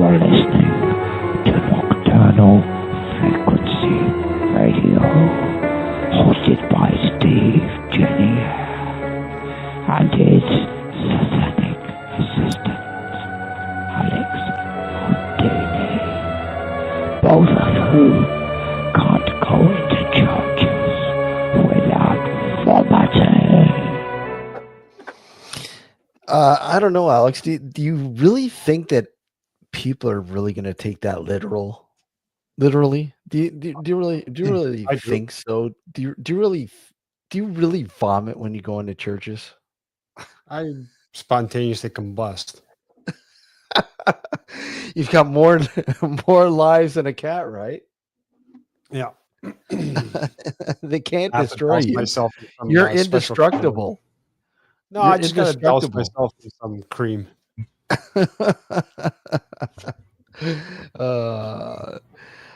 You're listening to Nocturnal Frequency Radio, hosted by Steve Jenny and his satanic assistant, Alex Houdini, both of whom can't go into churches without vomiting. I don't know, Alex. Do you really think that people are really going to take that literally? Do you really I do. think so? Do you really vomit when you go into churches? I spontaneously combust. You've got more lives than a cat, right? Yeah. They can't I have to destroy douse you. myself in some, You're special indestructible. No, You're I just gotta douse indestructible. myself in some cream.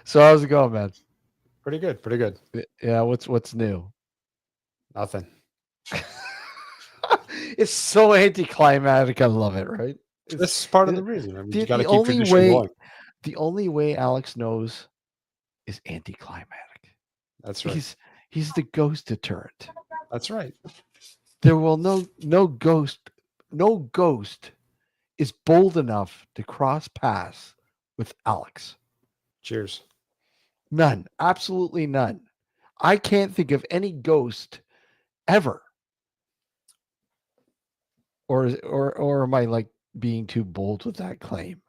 So how's it going, man? Pretty good. Pretty good. Yeah, what's new? Nothing. It's so anticlimactic. I love it, right? This is part of the reason. I mean, you gotta The keep only tradition way going. the only way Alex knows is anticlimactic. That's right. He's the ghost deterrent. That's right. There will no ghost is bold enough to cross paths with Alex. Cheers. None. Absolutely none. I can't think of any ghost ever. Or am I like being too bold with that claim?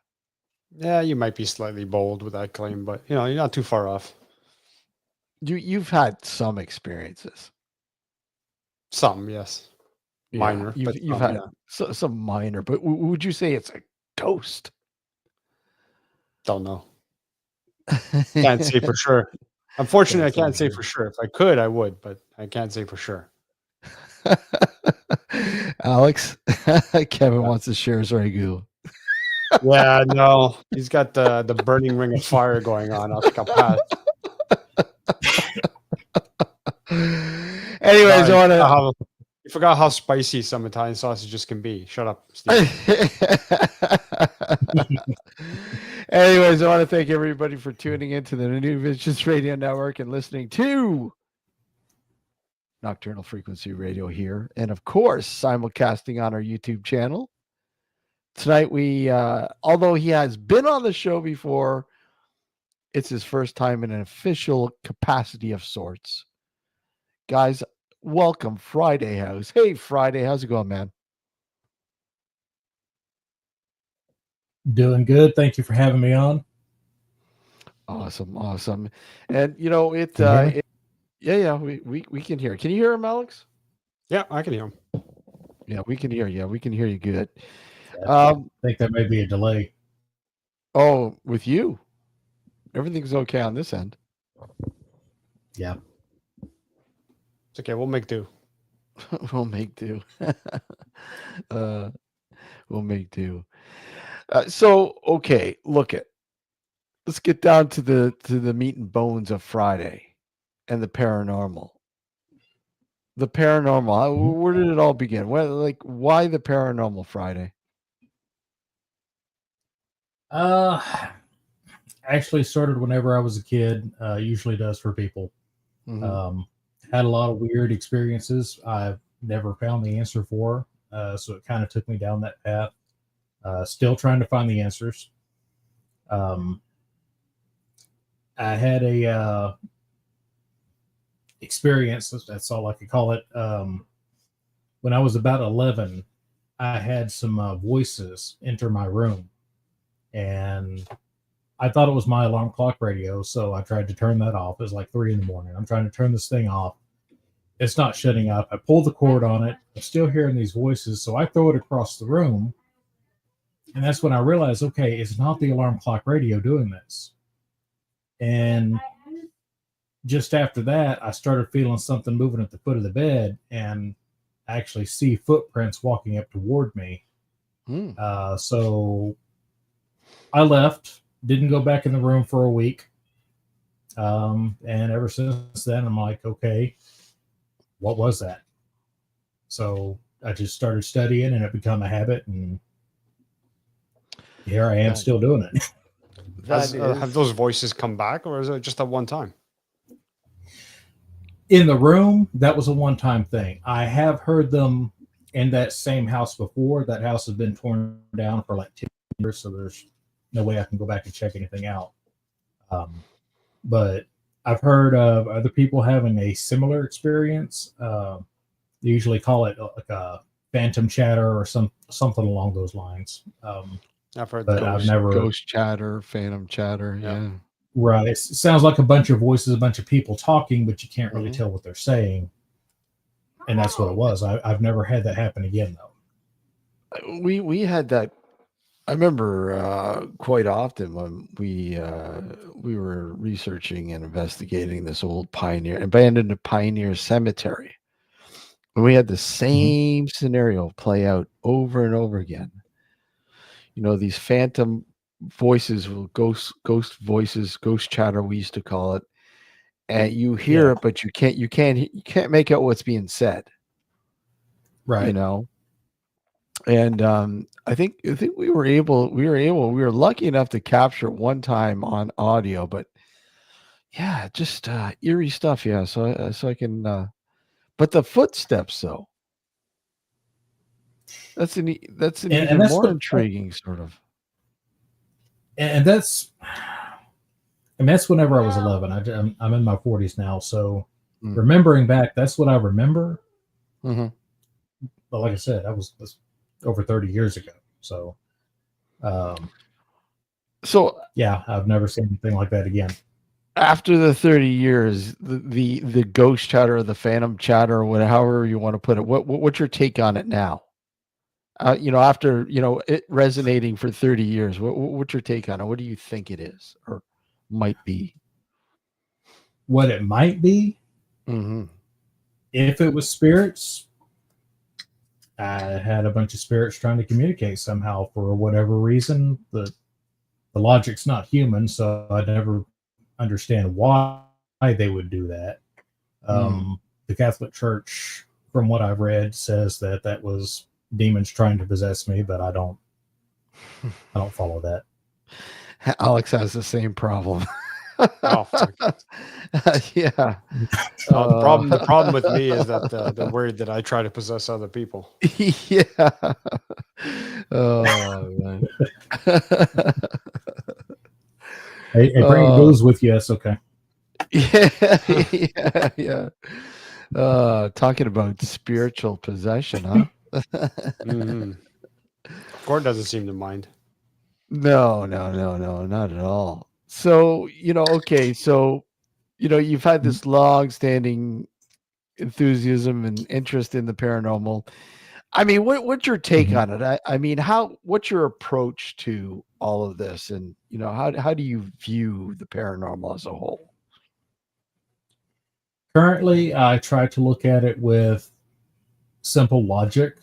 Yeah, you might be slightly bold with that claim, but you're not too far off. You've had some experiences. Some, yes. Minor. Yeah, but you've some, had yeah. some minor, but would you say it's a ghost? Don't know. Can't say for sure. Unfortunately, I can't say sure. for sure. If I could, I would, but I can't say for sure. Alex, Kevin wants to share his ragu. Yeah, no, he's got the burning ring of fire going on. I'll think I'll pass. Anyways, you forgot how spicy some Italian sausages can be. Shut up, Steve. Anyways, I want to thank everybody for tuning into the New Visions Radio Network and listening to Nocturnal Frequency Radio here, and of course, simulcasting on our YouTube channel. Tonight, we, although he has been on the show before, it's his first time in an official capacity of sorts. Guys, welcome, Friday House. Hey, Friday, how's it going, man? Doing good. Thank you for having me on. Awesome. And we can hear. Can you hear him, Alex? Yeah, I can hear him. Yeah, we can hear you. We can hear you good. I think there may be a delay. Oh, with you? Everything's okay on this end. Yeah. It's okay. We'll make do. We'll make do. We'll make do. So, okay, let's get down to the meat and bones of Friday and the paranormal. The paranormal. Where did it all begin? Why the paranormal Friday? Actually started whenever I was a kid. Usually does for people. Mm-hmm. Had a lot of weird experiences. I've never found the answer for. So it kind of took me down that path. Still trying to find the answers. I had a experience, that's all I could call it. When I was about 11, I had some voices enter my room, and I thought it was my alarm clock radio, so I tried to turn that off. It was like 3 a.m. I'm trying to turn this thing off. It's not shutting up. I pull the cord on it. I'm still hearing these voices, so I throw it across the room. And that's when I realized, okay, it's not the alarm clock radio doing this. And just after that, I started feeling something moving at the foot of the bed, and I actually see footprints walking up toward me. So I left, didn't go back in the room for a week. And ever since then, I'm like, okay, what was that? So I just started studying, and it became a habit. And here I am still doing it. Have those voices come back, or is it just a one time? In the room, that was a one-time thing. I have heard them in that same house before. That house has been torn down for like 10 years, so there's no way I can go back and check anything out. But I've heard of other people having a similar experience. They usually call it like a phantom chatter or something along those lines. I've heard but that. I've never ghost chatter, phantom chatter. Yeah. Right. It sounds like a bunch of voices, a bunch of people talking, but you can't really tell what they're saying. And that's what it was. I've never had that happen again, though. We had that. I remember quite often when we were researching and investigating this old abandoned pioneer cemetery. And we had the same scenario play out over and over again. You know, these phantom voices, ghost voices, ghost chatter, we used to call it. And you hear it, but you can't make out what's being said. Right. You know. And I think we were lucky enough to capture it one time on audio, but yeah, just eerie stuff. Yeah. So I can, but the footsteps though, that's an even more intriguing sort of. And that's whenever I was 11. I'm in my 40s now, so remembering back, that's what I remember. Mm-hmm. But like I said, that was over 30 years ago. So, yeah, I've never seen anything like that again. After the 30 years, the ghost chatter or the phantom chatter or whatever you want to put it, what's your take on it now? After it resonating for 30 years, what's your take on it? What do you think it is or might be? What it might be? Mm-hmm. If it was spirits, I had a bunch of spirits trying to communicate somehow for whatever reason. The logic's not human, so I never understand why they would do that. The Catholic Church, from what I've read, says that was demons trying to possess me, but I don't follow that. Alex has the same problem. Oh, yeah. The problem with me is that they're worried that I try to possess other people. Yeah. Oh man. Hey, bring goes with you. That's okay. Yeah. Talking about spiritual possession, huh? Gord doesn't seem to mind. No, not at all. So, okay, so, you've had this long-standing enthusiasm and interest in the paranormal. I mean, what's your take on it? I mean, what's your approach to all of this? And, how do you view the paranormal as a whole? Currently, I try to look at it with simple logic.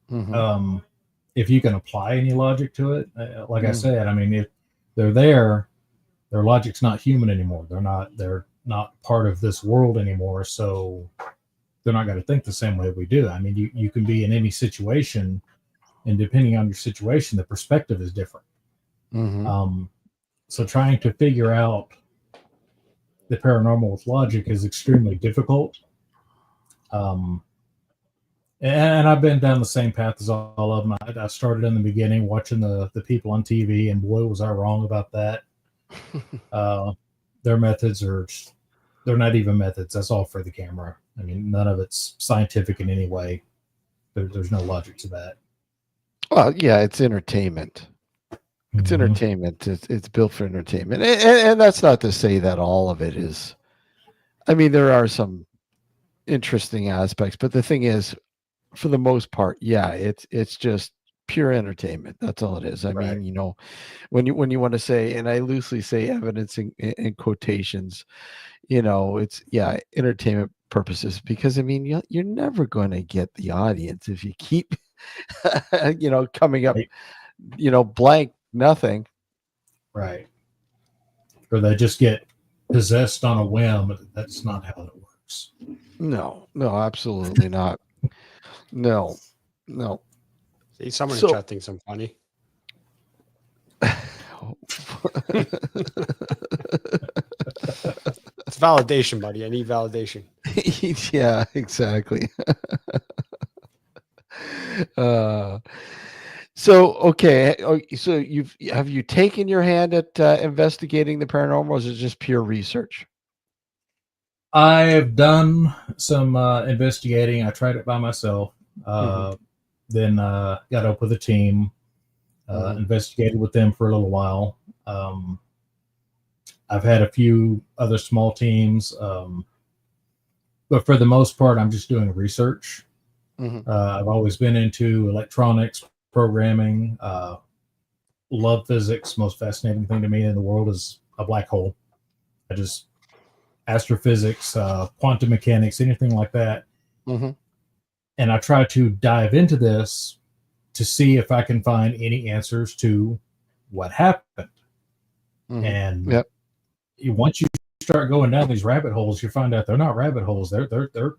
If you can apply any logic to it, like I said, I mean, if they're there, their logic's not human anymore. They're not part of this world anymore. So they're not going to think the same way we do. I mean, you can be in any situation, and depending on your situation, the perspective is different. So trying to figure out the paranormal with logic is extremely difficult. And I've been down the same path as all of them. I started in the beginning watching the people on TV, and boy, was I wrong about that. Their methods they're not even methods. That's all for the camera. I mean, none of it's scientific in any way. There's no logic to that. Well, yeah, it's entertainment. It's entertainment. It's built for entertainment. And that's not to say that all of it is. I mean, there are some interesting aspects, but the thing is, for the most part, yeah, it's just pure entertainment. That's all it is. I mean, when you want to say, and I loosely say evidence in quotations, it's entertainment purposes, because I mean, you're never going to get the audience if you keep coming up blank nothing, right? Or they just get possessed on a whim. That's not how it works. No, absolutely not. No. See, someone in chat thinks I'm funny. It's validation, buddy. I need validation. Yeah, exactly. uh, so okay, so have you taken your hand at investigating the paranormal, or is it just pure research? I have done some investigating. I tried it by myself. Then got up with a team, investigated with them for a little while. I've had a few other small teams, but for the most part, I'm just doing research. I've always been into electronics, programming, love physics. Most fascinating thing to me in the world is a black hole. I just astrophysics, quantum mechanics, anything like that. And I try to dive into this to see if I can find any answers to what happened. And once you start going down these rabbit holes, you find out they're not rabbit holes; they're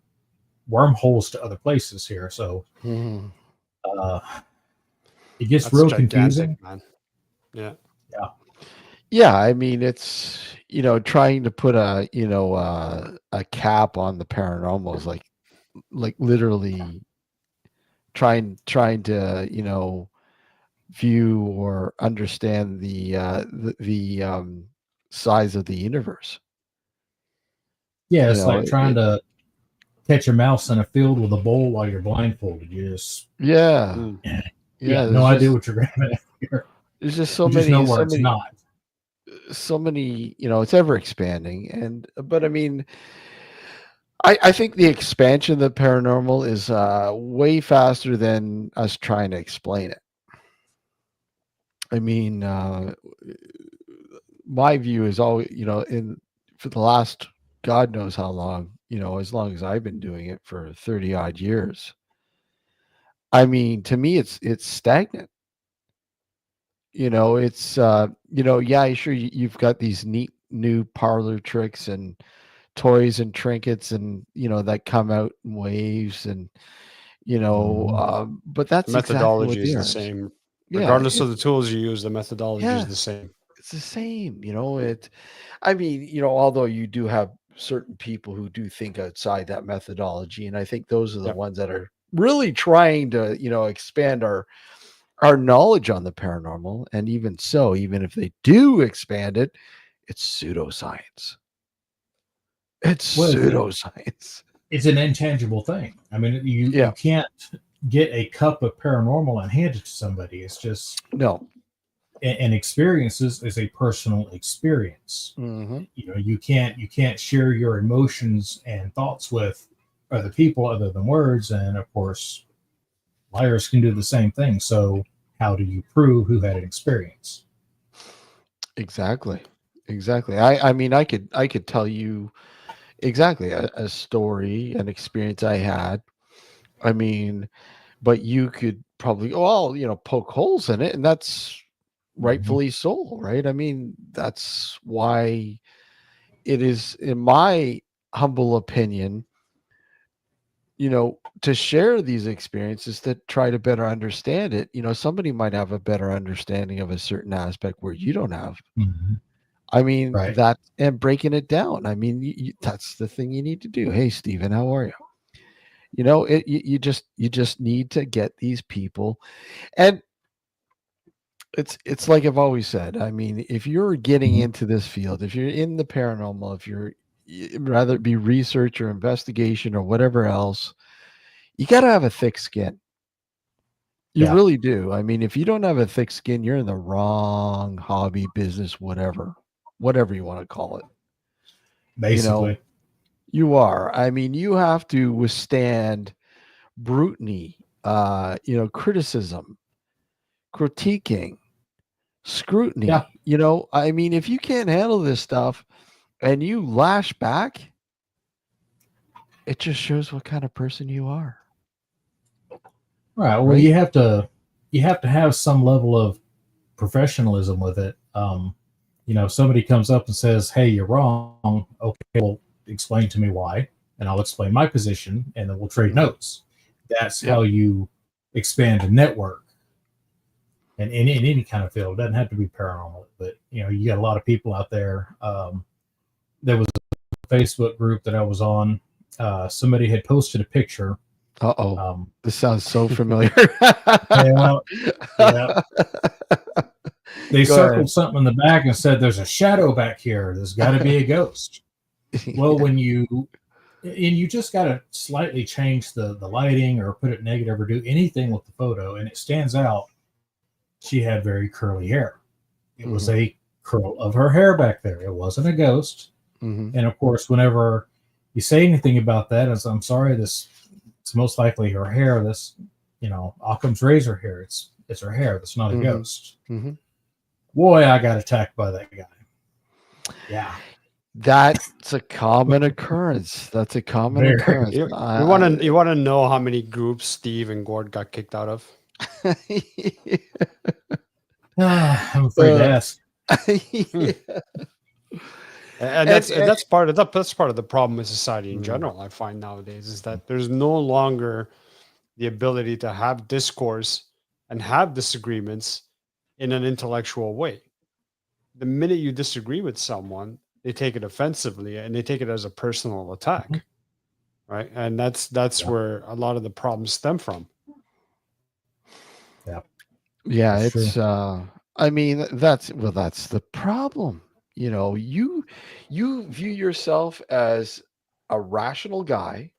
wormholes to other places here. So it gets real confusing, man. Yeah. I mean, it's trying to put a a cap on the paranormal is like literally trying to view or understand the size of the universe. Yeah, it's like trying to catch a mouse in a field with a bowl while you're blindfolded. You just no idea what you're grabbing at here. There's just so you many. Just know where it's not. So many. It's ever expanding, but I mean, I think the expansion of the paranormal is way faster than us trying to explain it. I mean, my view is always, for the last God knows how long, as long as I've been doing it for 30 odd years. I mean, to me, it's stagnant. It's yeah, sure, you've got these neat new parlor tricks and toys and trinkets and that come out in waves and but that's the methodology exactly is the same. Regardless of the tools you use, the methodology is the same. It's the same. I mean, although you do have certain people who do think outside that methodology, and I think those are the ones that are really trying to expand our knowledge on the paranormal. And even so, even if they do expand it, it's pseudoscience. It's pseudoscience. It's an intangible thing. I mean, you can't get a cup of paranormal and hand it to somebody. It's just no. And experiences is a personal experience. You can't share your emotions and thoughts with other people other than words. And of course, liars can do the same thing. So how do you prove who had an experience? Exactly. I mean, I could tell you exactly a story, an experience I had. I mean, but you could probably poke holes in it, and that's rightfully so, right? I mean, that's why it is, in my humble opinion, to share these experiences, to try to better understand it. Somebody might have a better understanding of a certain aspect where you don't have. I mean, that, and breaking it down. I mean, that's the thing you need to do. Hey, Stephen, how are you? You just need to get these people. And it's like I've always said. I mean, if you're getting into this field, if you're in the paranormal, if you're, rather it be research or investigation or whatever else, you got to have a thick skin. You really do. I mean, if you don't have a thick skin, you're in the wrong hobby, business, whatever you want to call it. Basically, you are. I mean, you have to withstand scrutiny, criticism, critiquing, scrutiny. I mean, if you can't handle this stuff and you lash back, it just shows what kind of person you are. Right. Well, you have to have some level of professionalism with it. If somebody comes up and says, "Hey, you're wrong," okay, well, explain to me why, and I'll explain my position, and then we'll trade notes. That's how you expand a network. and in any kind of field. It doesn't have to be paranormal, but you got a lot of people out there. There was a Facebook group that I was on. Somebody had posted a picture. This sounds so familiar. Yeah. They Go circled ahead. something in the back and said, "There's a shadow back here. There's got to be a ghost." Well, when you just got to slightly change the lighting or put it negative or do anything with the photo, and it stands out. She had very curly hair. It was a curl of her hair back there. It wasn't a ghost. And of course, whenever you say anything about that, as I'm sorry, it's most likely her hair. This, Occam's razor hair. It's her hair. That's not a ghost. Boy, I got attacked by that guy. Yeah. That's a common occurrence. That's a common occurrence. You want to know how many groups Steve and Gord got kicked out of? I'm afraid to ask. And that's part of the problem with society in general. I find nowadays is that there's no longer the ability to have discourse and have disagreements in an intellectual way. The minute you disagree with someone, they take it offensively and they take it as a personal attack, right? And that's where a lot of the problems stem from. Yeah, That's it's true. I mean that's the problem. You view yourself as a rational guy,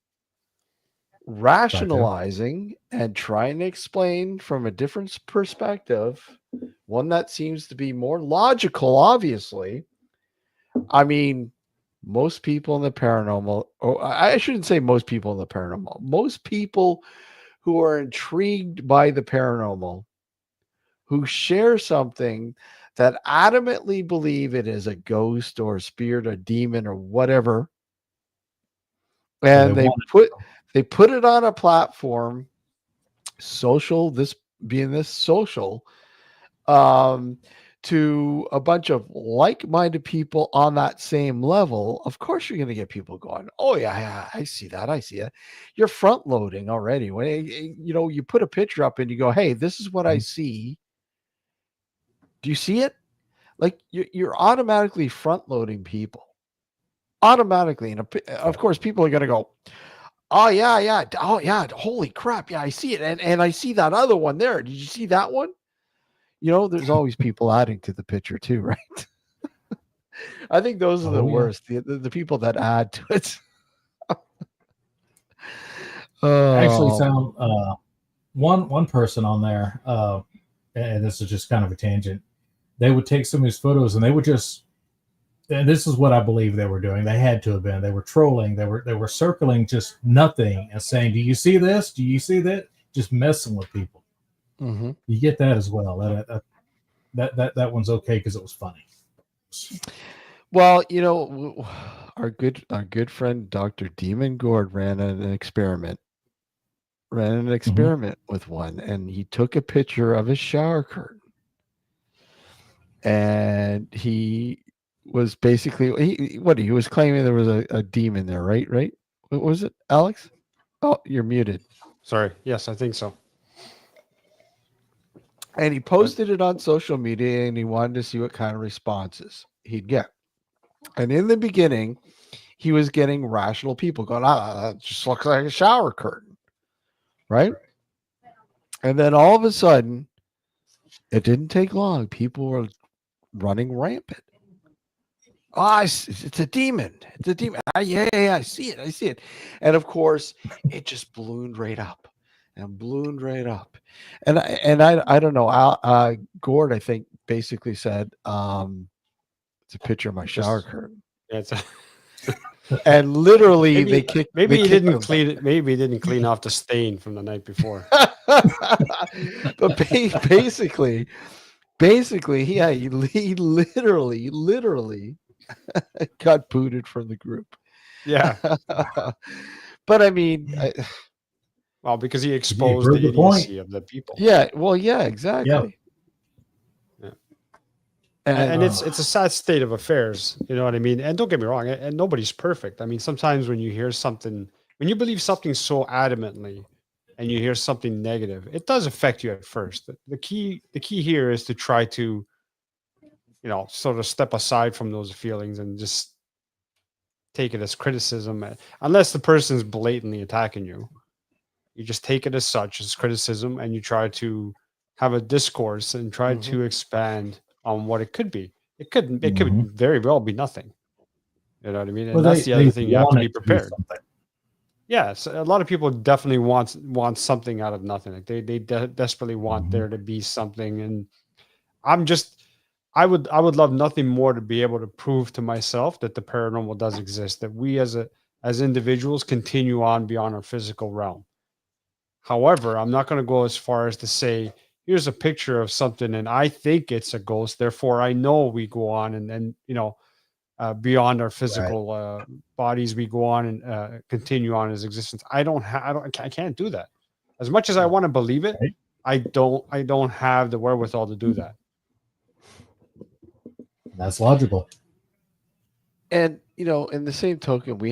rationalizing and trying to explain from a different perspective, one that seems to be more logical, obviously. I mean, most people in the paranormal, or I shouldn't say most people in the paranormal, most people who are intrigued by the paranormal, who share something that adamantly believe it is a ghost or a spirit or demon or whatever, and they put it on a platform, social, this social, to a bunch of like-minded people on that same level. Of course you're going to get people going, oh yeah, I see that. You're front loading already. When you put a picture up and you go, hey, this is what I see. Do you see it? Like you're automatically front loading people. Automatically. And of course, people are going to go, oh yeah. Oh yeah. Holy crap. Yeah, I see it. And I see that other one there. Did you see that one? There's always people adding to the picture too, right? I think those are the worst. The people that add to it. I actually found one person on there, and this is just kind of a tangent. They would take some of these photos and they would just, and this is what I believe they were doing. They had to have been. They were trolling. They were circling just nothing and saying, "Do you see this? Do you see that?" Just messing with people. You get that as well. That one's okay because it was funny. Well, our good friend Dr. Demon Gord ran an experiment with one, and he took a picture of his shower curtain, and he was basically he was claiming there was a demon there, right? What was it, Alex? Oh, you're muted. Sorry. Yes, I think so. And he posted it on social media, and he wanted to see what kind of responses he'd get. And in the beginning, he was getting rational people going, that just looks like a shower curtain, right? And then all of a sudden, it didn't take long. People were running rampant. Oh, it's a demon. It's a demon. Yeah, I see it. And of course, it just ballooned right up. And I don't know. Gord, I think, basically said, it's a picture of my shower curtain. Yeah, and literally maybe, they kicked. Maybe he didn't clean it. Maybe he didn't clean off the stain from the night before. But basically, yeah, he literally got booted from the group. Yeah. But I mean, well, because he exposed the idiocy of the people. Yeah. Well, yeah, exactly. Yeah. And it's a sad state of affairs. You know what I mean? And don't get me wrong, and nobody's perfect. I mean, sometimes when you hear something, when you believe something so adamantly, and you hear something negative, it does affect you at first. The key here is to try to, sort of step aside from those feelings and just take it as criticism. Unless the person's blatantly attacking you, you just take it as such, as criticism, and you try to have a discourse and try to expand on what it could be. It could very well be nothing. You know what I mean? And Well, that's the other thing, you have to be want it to be prepared. something. Yeah, so a lot of people definitely want something out of nothing. Like they desperately want there to be something, and I would love nothing more to be able to prove to myself that the paranormal does exist, that we as individuals continue on beyond our physical realm. However, I'm not going to go as far as to say, here's a picture of something and I think it's a ghost, therefore I know we go on and beyond our physical bodies, we go on and continue on as existence. I can't do that. As much as I want to believe it, Right. I don't have the wherewithal to do that. That's logical. And in the same token, we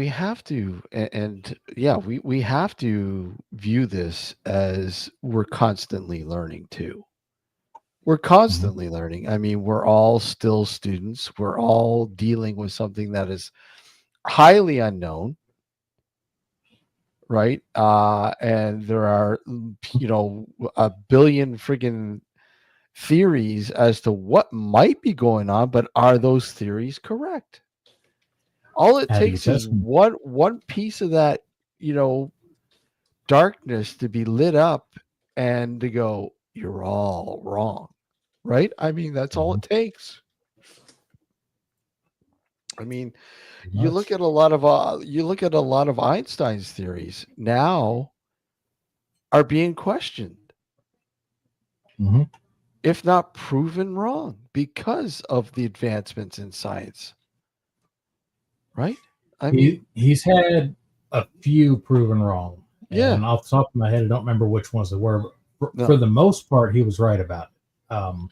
have to, and yeah, we have to view this as we're constantly learning too. We're constantly learning. I mean, we're all still students. We're all dealing with something that is highly unknown, right? And there are, a billion friggin' theories as to what might be going on, but are those theories correct? All it How do you takes is test them? one piece of that, darkness to be lit up and to go, you're all wrong, right? I mean, that's all it takes. I mean, you look at a lot of Einstein's theories now are being questioned, if not proven wrong, because of the advancements in science. Right? I mean, he's had a few proven wrong. Yeah. And off the top of my head, I don't remember which ones they were. But for the most part, he was right about it.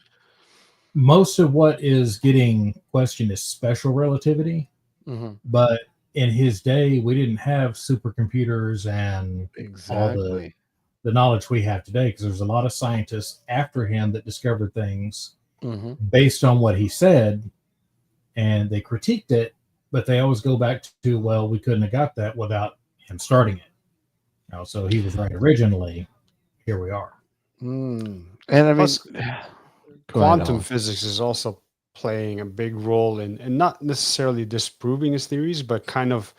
Most of what is getting questioned is special relativity. But in his day, we didn't have supercomputers and all the knowledge we have today, because there's a lot of scientists after him that discovered things based on what he said, and they critiqued it, but they always go back to, well, we couldn't have got that without him starting it. So he was right originally. Here we are. And I mean, quantum physics is also playing a big role in, and not necessarily disproving his theories, but kind of,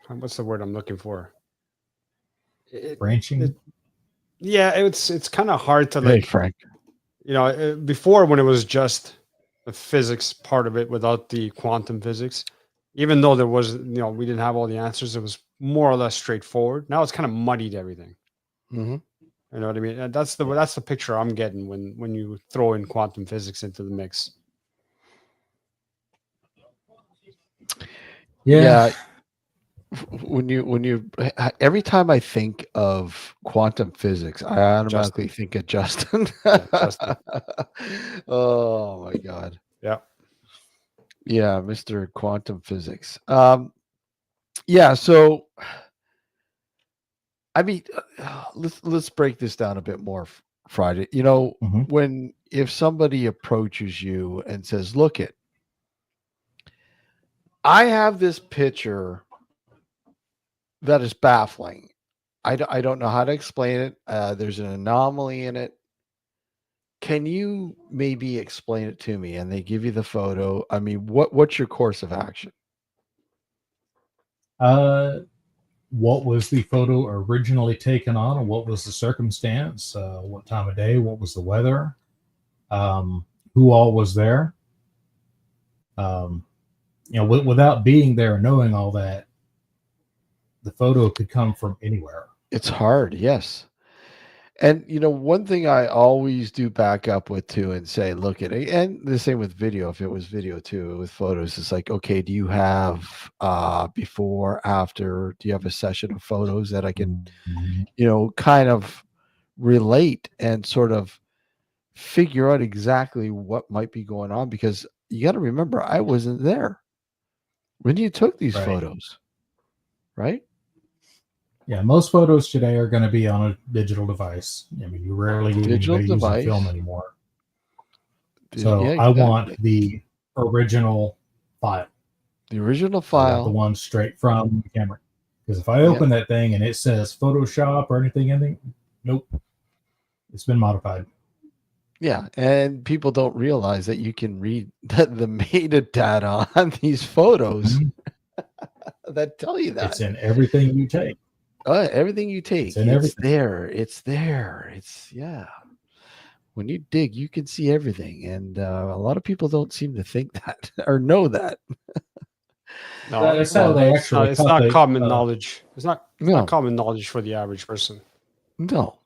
what's the word I'm looking for? Branching. It's kind of hard to Frank. Before, when it was just the physics part of it without the quantum physics, even though there was, we didn't have all the answers, it was more or less straightforward. Now it's kind of muddied everything. You know what I mean? And that's the picture I'm getting when you throw in quantum physics into the mix. Yeah. When you every time I think of quantum physics, I automatically think of Justin. Justin. Oh my God. Yeah. Yeah, Mr. Quantum Physics. Yeah, so I mean, let's break this down a bit more, Friday. If somebody approaches you and says, "Look it, I have this picture that is baffling. I don't know how to explain it. There's an anomaly in it. Can you maybe explain it to me?" And they give you the photo. I mean, what's your course of action? What was the photo originally taken on, and what was the circumstance? What time of day? What was the weather? Who all was there? Without being there and knowing all that, the photo could come from anywhere. It's hard, yes. And one thing I always do back up with too and say, look at it, and the same with video. If it was video too, with photos, it's like, okay, do you have before, after? Do you have a session of photos that I can, kind of relate and sort of figure out exactly what might be going on? Because you got to remember, I wasn't there when you took these photos, right? Yeah, most photos today are going to be on a digital device. I mean, you rarely get Digital anybody using device. film anymore. Yeah, So I want exactly. the original file. The original I want the file. one straight from the camera. Because if I open that thing and it says Photoshop or anything in it, nope, it's been modified. Yeah, and people don't realize that you can read the metadata on these photos that tell you that. It's in everything you take. Everything you take, It's in everything. there. It's there. It's When you dig, you can see everything, and a lot of people don't seem to think that or know that. No, That's how they it's actually it's caught not the. common knowledge. It's not No, common knowledge for the average person. no.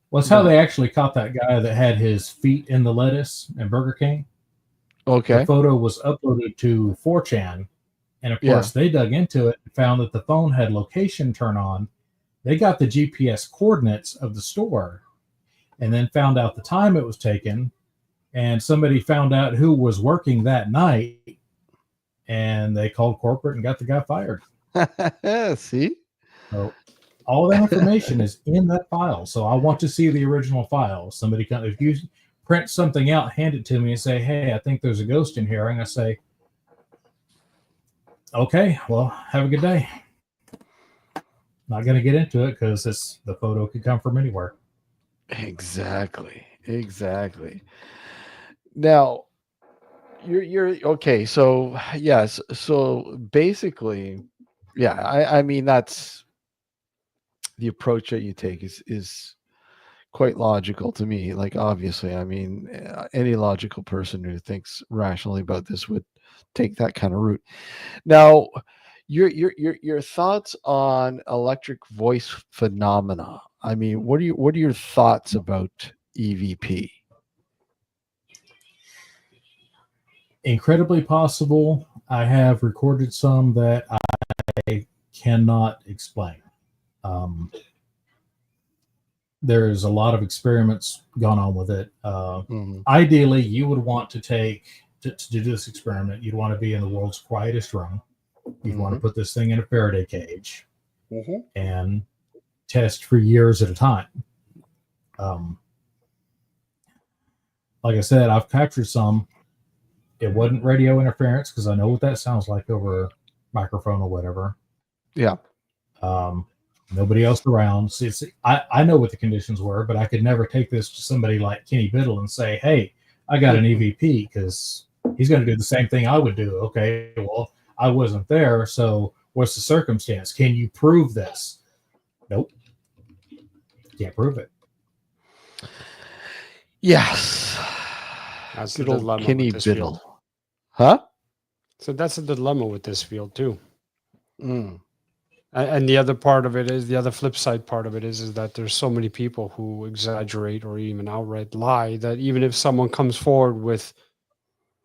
Well, it's how they actually caught that guy that had his feet in the lettuce in Burger King. The Okay. photo was uploaded to 4chan, and of Yeah. course, they dug into it and found that the phone had location turn on. They got the GPS coordinates of the store, and then found out the time it was taken, and somebody found out who was working that night, and they called corporate and got the guy fired. See? So all that information is in that file. So I want to see the original file. Somebody can, if you print something out, hand it to me and say, "Hey, I think there's a ghost in here," and I say, "Okay, well, have a good day." Not going to get into it because the photo could come from anywhere. Exactly. Now, you're okay. So yes. So basically, yeah. I mean that's the approach that you take is quite logical to me. Like obviously, I mean, any logical person who thinks rationally about this would take that kind of route. Now, your thoughts on electric voice phenomena. I mean, what are your thoughts about EVP? Incredibly possible. I have recorded some that I cannot explain. There's a lot of experiments gone on with it. Ideally, you would want to to do this experiment. You'd want to be in the world's quietest room. You'd want to put this thing in a Faraday cage and test for years at a time. Like I said, I've captured some. It wasn't radio interference because I know what that sounds like over a microphone or whatever. Yeah. Nobody else around. So I know what the conditions were, but I could never take this to somebody like Kenny Biddle and say, "Hey, I got an EVP," because he's going to do the same thing I would do. Okay, well, I wasn't there, so what's the circumstance? Can you prove this? Nope, can't prove it. Yes. That's Good the old dilemma Kenny with this Biddle. field. Huh? So that's a dilemma with this field too. Mm. And the other part of it is the other flip side part of it is that there's so many people who exaggerate or even outright lie that even if someone comes forward with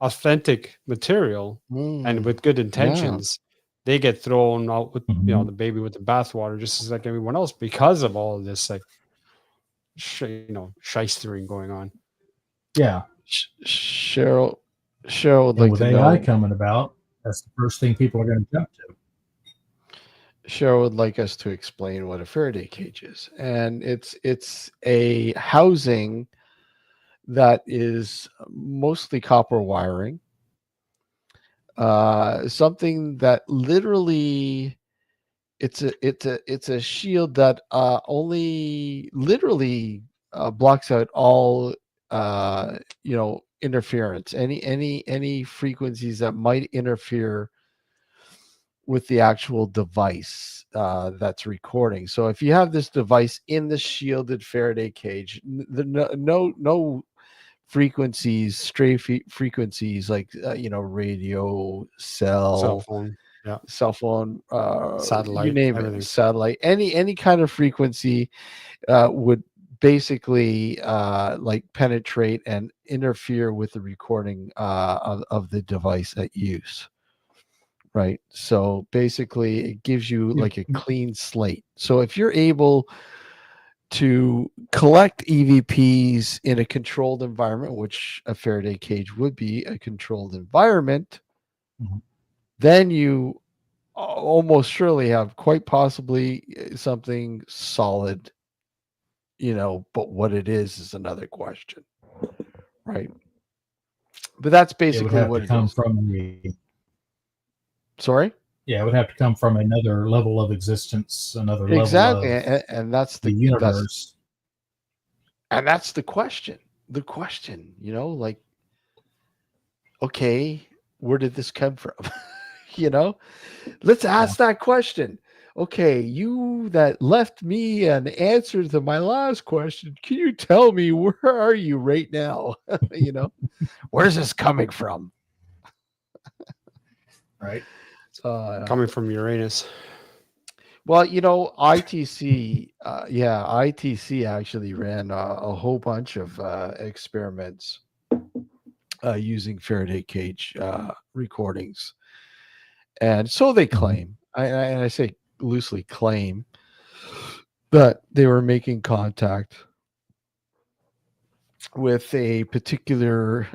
authentic material and with good intentions, they get thrown out with the baby with the bathwater just as like everyone else because of all of this like shystering going on. Yeah. Cheryl would like with to AI know. coming about, that's the first thing people are going to jump to. Cheryl would like us to explain what a Faraday cage is, and it's a housing that is mostly copper wiring. Something that literally it's a shield that only literally blocks out all interference, any frequencies that might interfere with the actual device that's recording. So if you have this device in the shielded Faraday cage, no frequencies, stray frequencies like radio, Cell phone, satellite, you name everything. it, satellite, any kind of frequency would basically like penetrate and interfere with the recording of the device at use. Right. So basically it gives you like a clean slate. So if you're able to collect EVPs in a controlled environment, which a Faraday cage would be a controlled environment, then you almost surely have quite possibly something solid, but what it is another question, right? But that's It would basically have to what it come is. from a Sorry? yeah, it would have to come from another level of existence, another level Exactly. of And that's the that's universe. and that's the question. The question, like, okay, where did this come from? you know? Let's ask that question. Okay, you that left me an answer to my last question, can you tell me where are you right now? Where's this coming from? Right. Coming from Uranus. Well, ITC, ITC actually ran a whole bunch of experiments using Faraday cage recordings, and so they claim. I say loosely claim that they were making contact with a particular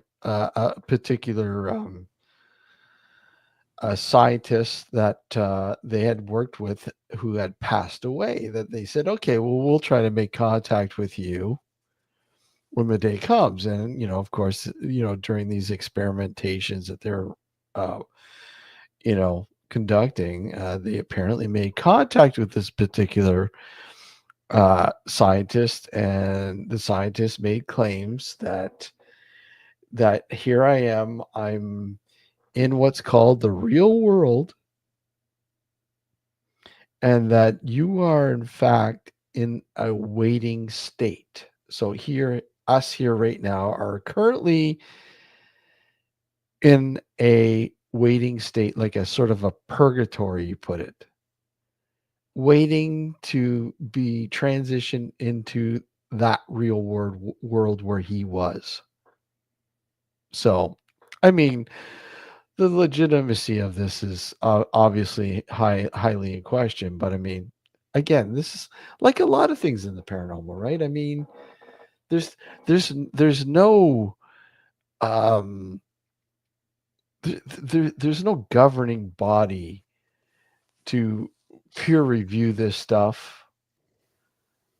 a scientist that they had worked with who had passed away, that they said, okay, well, we'll try to make contact with you when the day comes. And, of course, during these experimentations that they're, uh, conducting, they apparently made contact with this particular scientist, and the scientist made claims that here I am, I'm in what's called the real world, and that you are in fact in a waiting state. So us here right now are currently in a waiting state, like a sort of a purgatory, you put it, waiting to be transitioned into that real world where he was. So, I mean, the legitimacy of this is obviously highly in question. But I mean, again, this is like a lot of things in the paranormal, right? I mean, there's there's no um there's no governing body to peer review this stuff.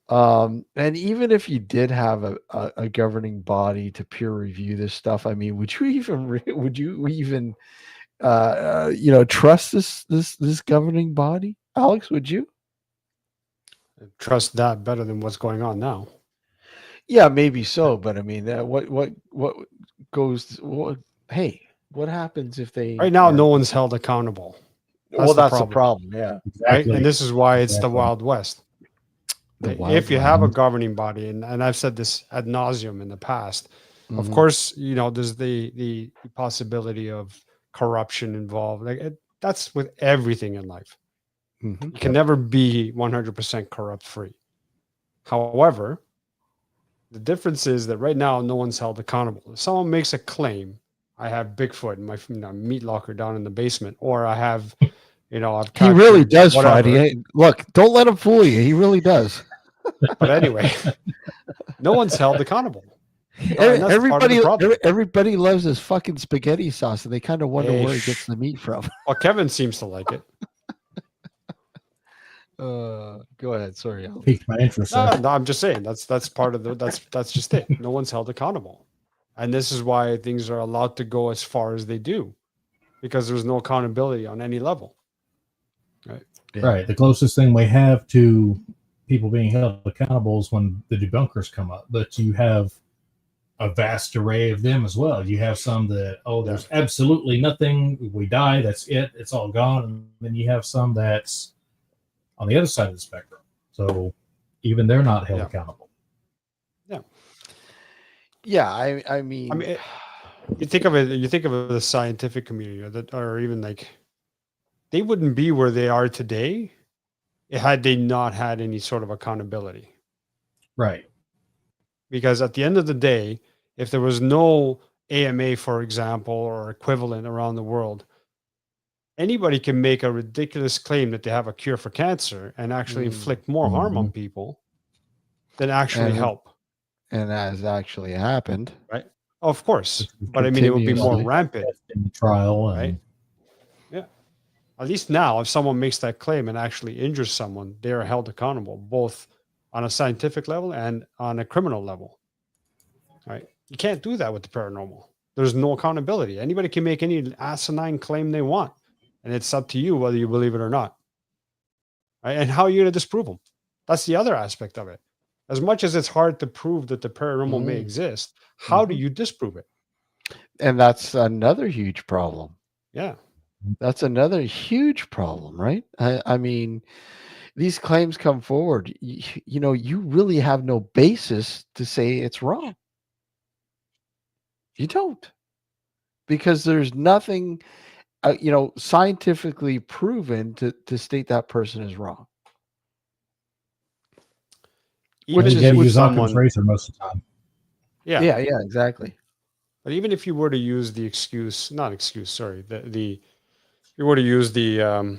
And even if you did have a governing body to peer review this stuff, I mean, would you even trust this governing body? Alex, would you? Trust that better than what's going on now. Yeah, maybe so, but I mean, what goes? Hey, what happens if they Right now, are? no one's held accountable. Well, The that's the problem. problem. Yeah, Right? Exactly. And this is why it's the Exactly. Wild West. the Right? wild If you have a west. governing body, and I've said this ad nauseum in the past, of Mhm. course, there's the possibility of corruption involved. That's with everything in life. Mhm. You can never be 100% corrupt free. However, the difference is that right now, no one's held accountable. If someone makes a claim, I have Bigfoot in my meat locker down in the basement, or I have, I've He really captured does, whatever. Friday. Hey, look, don't let him fool you. He really does. But anyway, no one's held accountable. And that's part of the problem. Everybody loves his fucking spaghetti sauce, and they kind of wonder where he gets the meat from. Well, Kevin seems to like it. Go ahead. Sorry, Alex. Piqued my interest. No, I'm just saying that's part of that's just it. No one's held accountable, and this is why things are allowed to go as far as they do, because there's no accountability on any level. Right. Yeah. Right. The closest thing we have to people being held accountable is when the debunkers come up, but you have a vast array of them as well. You have some that, there's absolutely nothing. We die. That's it. It's all gone. And then you have some that's on the other side of the spectrum. So even they're not held accountable. Yeah. Yeah. I mean, you think of it. You think of the scientific community, or even like, they wouldn't be where they are today had they not had any sort of accountability. Right. Because at the end of the day, if there was no AMA, for example, or equivalent around the world, anybody can make a ridiculous claim that they have a cure for cancer and actually inflict more harm on people than actually help. And as actually happened. Right. Of course. But I mean, it would be more rampant. In the trial. Right. Yeah. At least now, if someone makes that claim and actually injures someone, they are held accountable, both on a scientific level and on a criminal level. Right? You can't do that with the paranormal. There's no accountability. Anybody can make any asinine claim they want, and it's up to you whether you believe it or not. Right? And how are you going to disprove them? That's the other aspect of it. As much as it's hard to prove that the paranormal may exist, how do you disprove it? And that's another huge problem. Yeah. That's another huge problem, right? I mean, these claims come forward. You know, you really have no basis to say it's wrong. You don't, because there's nothing, scientifically proven to state that person is wrong. Even you if got to with use Occam's someone, razor most of the time. yeah, Exactly. but even if you were to use the excuse, not excuse, sorry, if you were to use the,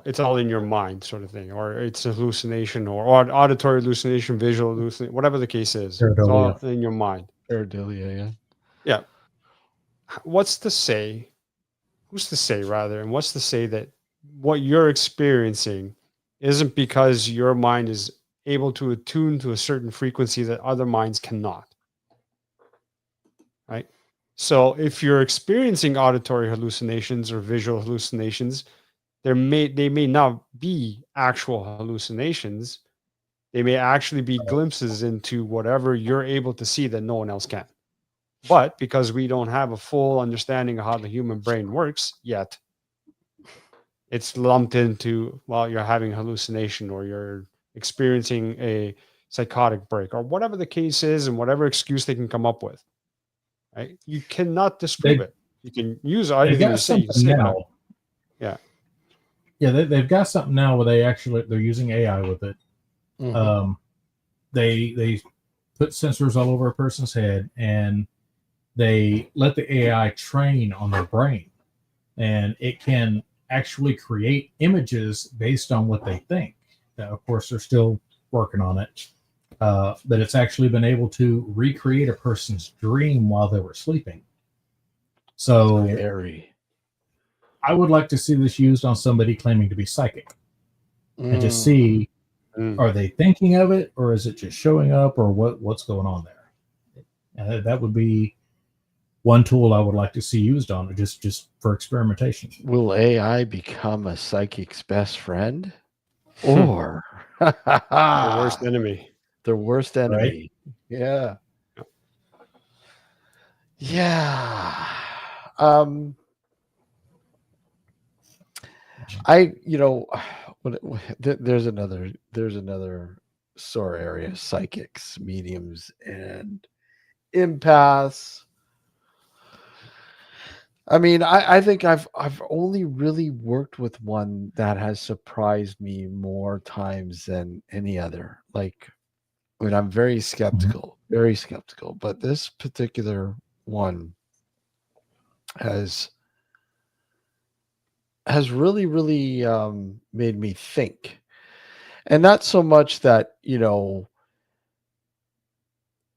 it's all in your mind sort of thing, or it's a hallucination, or auditory hallucination, visual hallucination, whatever the case is, it's all in your mind. Pareidolia, yeah. Yeah. What's to say, who's to say rather, and what's to say that what you're experiencing isn't because your mind is able to attune to a certain frequency that other minds cannot? Right? So if you're experiencing auditory hallucinations or visual hallucinations, they may not be actual hallucinations. They may actually be glimpses into whatever you're able to see that no one else can. But because we don't have a full understanding of how the human brain works yet, it's lumped into, well, you're having a hallucination or you're experiencing a psychotic break or whatever the case is, and whatever excuse they can come up with. Right? You cannot disprove it. You can use anything you say. You can say now. Yeah. Yeah, they've got something now where they're using AI with it. They put sensors all over a person's head, and they let the AI train on their brain, and it can actually create images based on what they think. Now, of course, they're still working on it, but it's actually been able to recreate a person's dream while they were sleeping. So I would like to see this used on somebody claiming to be psychic, and just see, are they thinking of it, or is it just showing up, or what's going on there? And that would be one tool I would like to see used on it, just for experimentation. Will AI become a psychic's best friend, or the worst enemy? The worst enemy. Right? Yeah. Yeah. There's another sore area: psychics, mediums, and empaths. I mean, I think I've only really worked with one that has surprised me more times than any other. Like, I mean, I'm very skeptical, but this particular one has really, really made me think. And not so much that,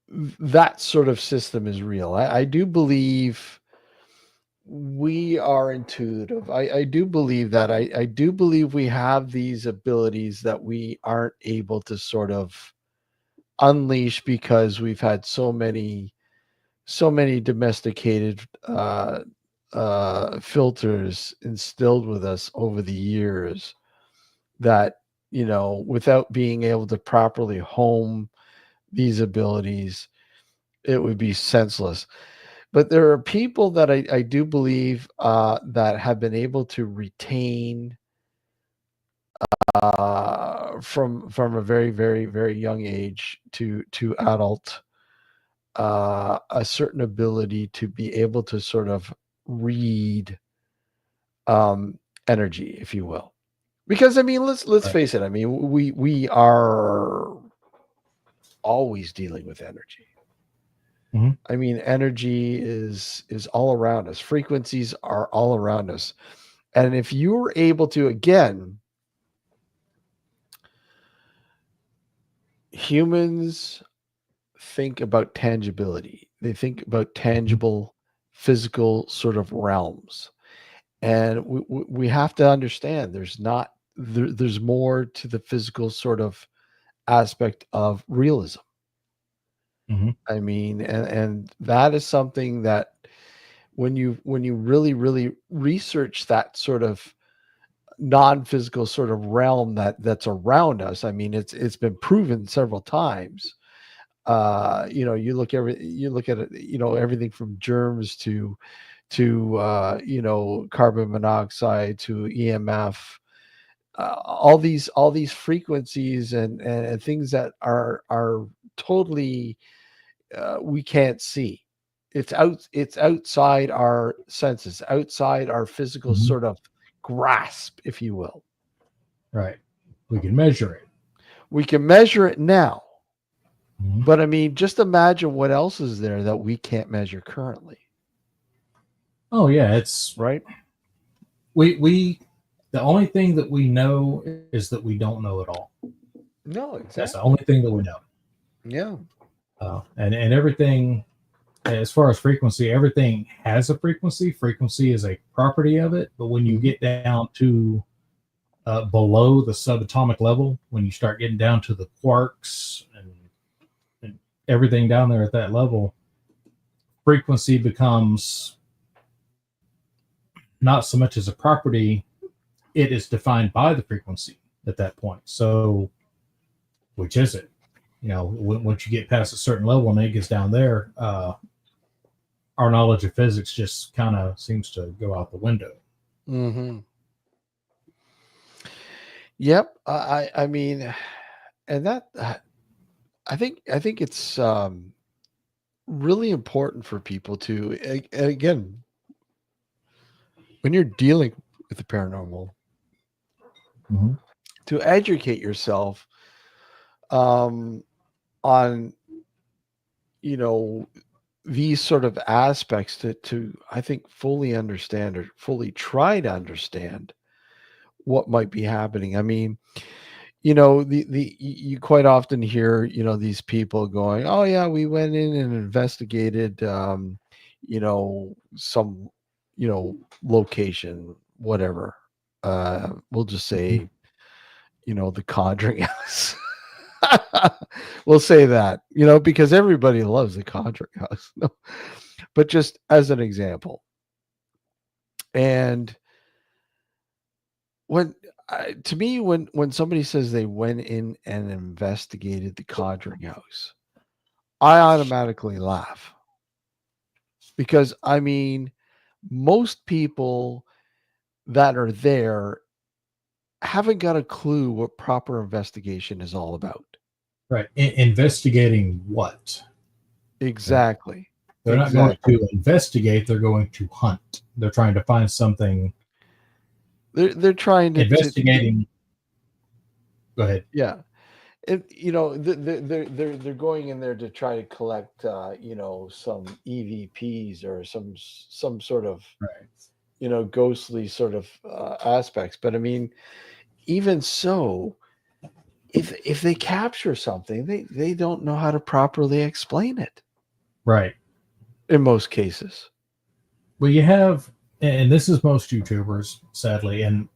that sort of system is real. I do believe we are intuitive. I do believe that. I do believe we have these abilities that we aren't able to sort of unleash because we've had so many domesticated filters instilled with us over the years that, without being able to properly home these abilities, it would be senseless. But there are people that I do believe that have been able to retain from a very, very, very young age to adult a certain ability to be able to sort of read energy, if you will. Because I mean, let's face it. I mean, we are always dealing with energy. I mean, energy is all around us. Frequencies are all around us. And if you're able to, again, humans think about tangibility. They think about tangible, physical sort of realms. And we have to understand there's more to the physical sort of aspect of realism. I mean, and that is something that when you really research that sort of non-physical sort of realm that's around us, I mean, it's been proven several times. You look at it, everything from germs to carbon monoxide to EMF, all these frequencies and things that are totally we can't see. It's outside our senses, outside our physical sort of grasp, if you will. Right. We can measure it. We can measure it now. But I mean, just imagine what else is there that we can't measure currently. Oh yeah, it's right. We the only thing that we know is that we don't know it all. No, exactly. That's the only thing that we know. Yeah. And everything, as far as frequency, everything has a frequency. Frequency is a property of it. But when you get down to below the subatomic level, when you start getting down to the quarks and everything down there at that level, frequency becomes not so much as a property, it is defined by the frequency at that point. So, which is it? Once you get past a certain level and it gets down there, our knowledge of physics just kind of seems to go out the window. Yep. I mean, and that I think it's really important for people to, again, when you're dealing with the paranormal, to educate yourself on these sort of aspects to I think fully understand or fully try to understand what might be happening. I mean, you quite often hear these people going, oh yeah, we went in and investigated some location, whatever, we'll just say the Conjuring House. We'll say that, because everybody loves the Conjuring House. No. But just as an example. And to me, when somebody says they went in and investigated the Conjuring House, I automatically laugh. Because, I mean, most people that are there haven't got a clue what proper investigation is all about. Right. Investigating what? Exactly. They're not going to investigate. They're going to hunt. They're trying to find something. They're trying to investigating. Go ahead. Yeah. They're going in there to try to collect, some EVPs or some sort of, ghostly sort of aspects. But I mean, even so, if they capture something, they don't know how to properly explain it. Right. In most cases. Well, you have, and this is most YouTubers, sadly, and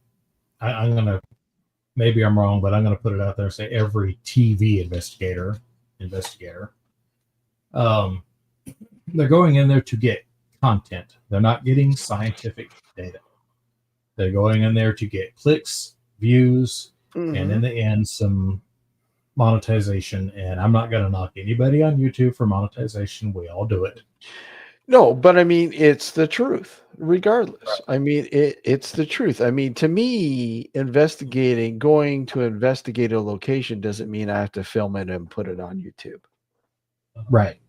I'm going to, maybe I'm wrong, but I'm going to put it out there and say every TV investigator, they're going in there to get content. They're not getting scientific data. They're going in there to get clicks, views, and in the end, some monetization. And I'm not going to knock anybody on YouTube for monetization. We all do it. No, but I mean, it's the truth, regardless. Right. I mean, it's the truth. I mean, to me, going to investigate a location doesn't mean I have to film it and put it on YouTube. Right.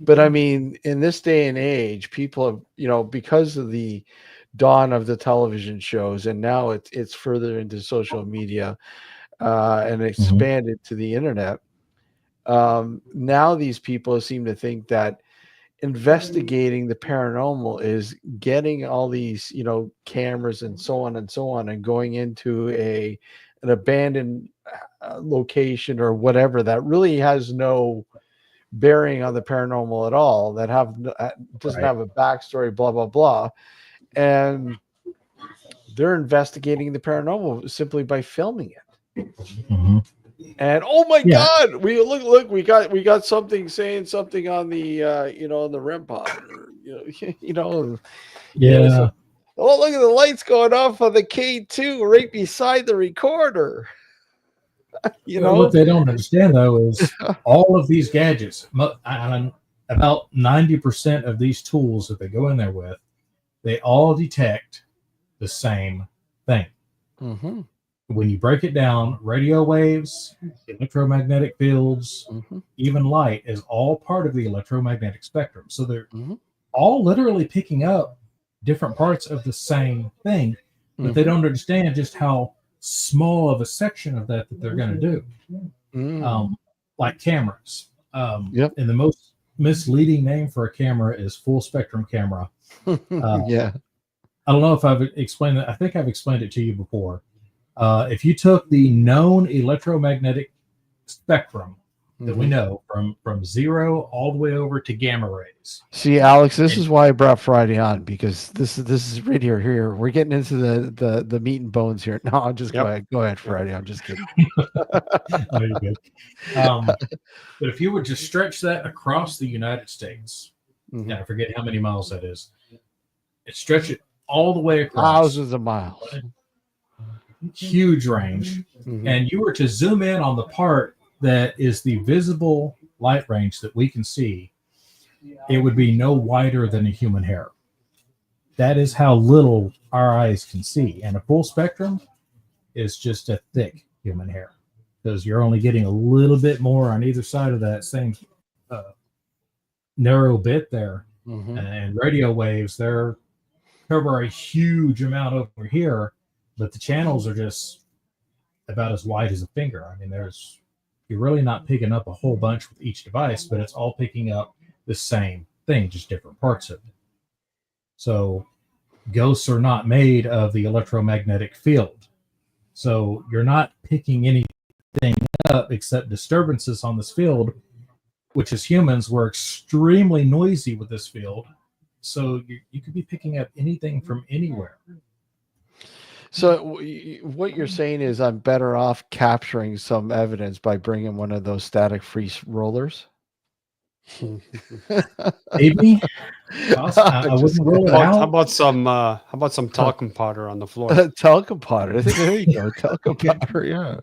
But I mean, in this day and age, people have, because of the dawn of the television shows, and now it's further into social media and expanded to the internet. Now these people seem to think that investigating the paranormal is getting all these cameras and so on and going into an abandoned location or whatever that really has no bearing on the paranormal at all, that doesn't have a backstory, blah blah blah, and they're investigating the paranormal simply by filming it. Mm-hmm. And oh my Yeah. God, we got something saying something on the on the REM pod, or, Yeah. so, oh, look at the lights going off on the K2 right beside the recorder. What they don't understand though is all of these gadgets, about 90% of these tools that they go in there with, they all detect the same thing. Mm-hmm. When you break it down, radio waves, electromagnetic fields, Mm-hmm. even light is all part of the electromagnetic spectrum. So they're Mm-hmm. all literally picking up different parts of the same thing, but they don't understand just how small of a section of that they're going to do. Like cameras. Yep. And the most misleading name for a camera is full spectrum camera. Yeah. I don't know if I've explained it. I think I've explained it to you before. If you took the known electromagnetic spectrum that we know from zero all the way over to gamma rays. See, Alex, this is why I brought Friday on, because this is right here. We're getting into the meat and bones here. No, I'm just go ahead, Friday. I'm just kidding. No, you're good. But if you would just stretch that across the United States, and I forget how many miles that is, stretch it all the way across. Thousands of miles. Huge range. And you were to zoom in on the part that is the visible light range that we can see, it would be no wider than a human hair. That is how little our eyes can see. And a full spectrum is just a thick human hair, because you're only getting a little bit more on either side of that same narrow bit there. And radio waves, they're cover a huge amount over here, but the channels are just about as wide as a finger. I mean, you're really not picking up a whole bunch with each device, but it's all picking up the same thing, just different parts of it. So ghosts are not made of the electromagnetic field. So you're not picking anything up except disturbances on this field, which as humans, we're extremely noisy with this field. So you could be picking up anything from anywhere. So what you're saying is I'm better off capturing some evidence by bringing one of those static freeze rollers? Maybe. I wouldn't rule it out. How about some talcum powder on the floor? Talcum powder. I think there you go. Talcum powder. Yeah.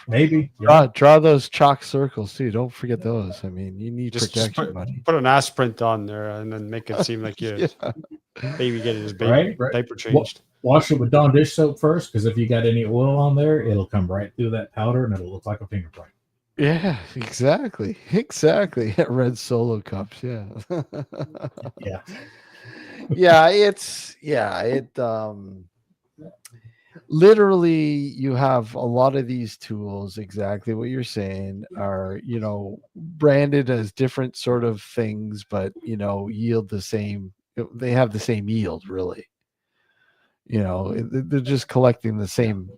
Maybe. Draw those chalk circles too. Don't forget those. I mean, you need protection, buddy. Put an aspirin on there and then make it seem like you baby getting his diaper changed. Wash it with Dawn dish soap first, because if you got any oil on there, it'll come right through that powder and it'll look like a fingerprint. Yeah, exactly. Red Solo cups. Yeah. Literally, you have a lot of these tools, exactly what you're saying, are, branded as different sort of things, but, yield the same. They have the same yield, really. They're just collecting the same,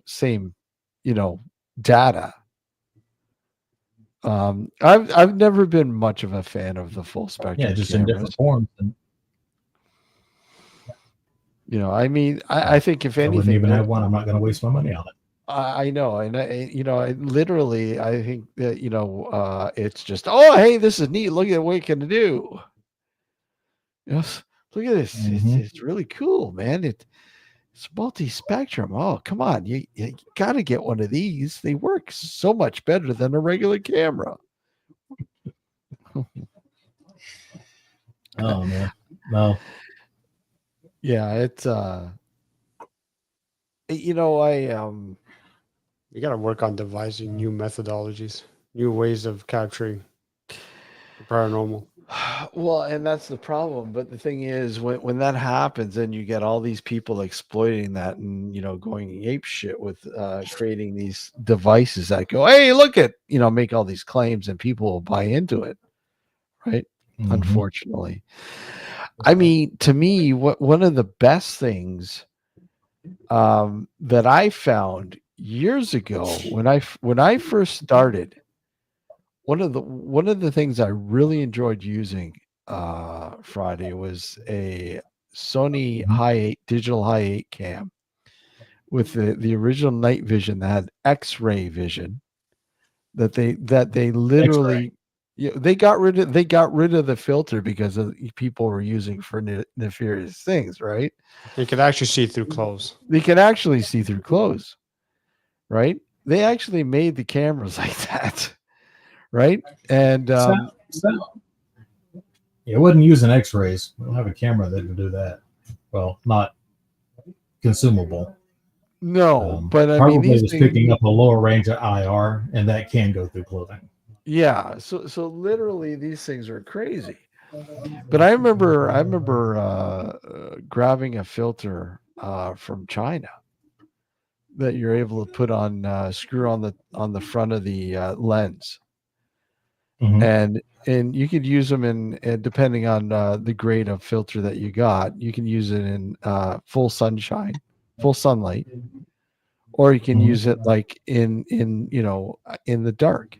data. I've never been much of a fan of the full spectrum. Yeah, just cameras. In different forms. I mean, I think if anything, I wouldn't even have one. I'm not going to waste my money on it. I know, and I literally, I think that it's just, oh, hey, this is neat. Look at what we can do. Yes, look at this. It's really cool, man. It's multi-spectrum. Oh, come on, you got to get one of these. They work so much better than a regular camera. Oh man, no. Yeah, it's you got to work on devising new methodologies, new ways of capturing the paranormal. Well, and that's the problem. But the thing is, when that happens, and you get all these people exploiting that and, going ape shit with creating these devices that go, hey, look at, make all these claims and people will buy into it. Right. Unfortunately. I mean, to me, one of the best things that I found years ago when I first started, one of the things I really enjoyed using Friday was a Sony high 8 digital high 8 cam with the original night vision that had X-ray vision that they literally they got rid of the filter because of people were using for nefarious things, right? You could actually see through clothes. They can actually see through clothes, right? They actually made the cameras like that, right? And it wasn't using X-rays. We don't have a camera that can do that. Well, not consumable. no, but I mean, probably these was things, picking up a lower range of IR, and that can go through clothing. yeah. So literally, these things are crazy. But I remember grabbing a filter from China that you're able to put on screw on the front of the lens, and you could use them in depending on the grade of filter that you got. You can use it in full sunshine, full sunlight, or you can use it like in the dark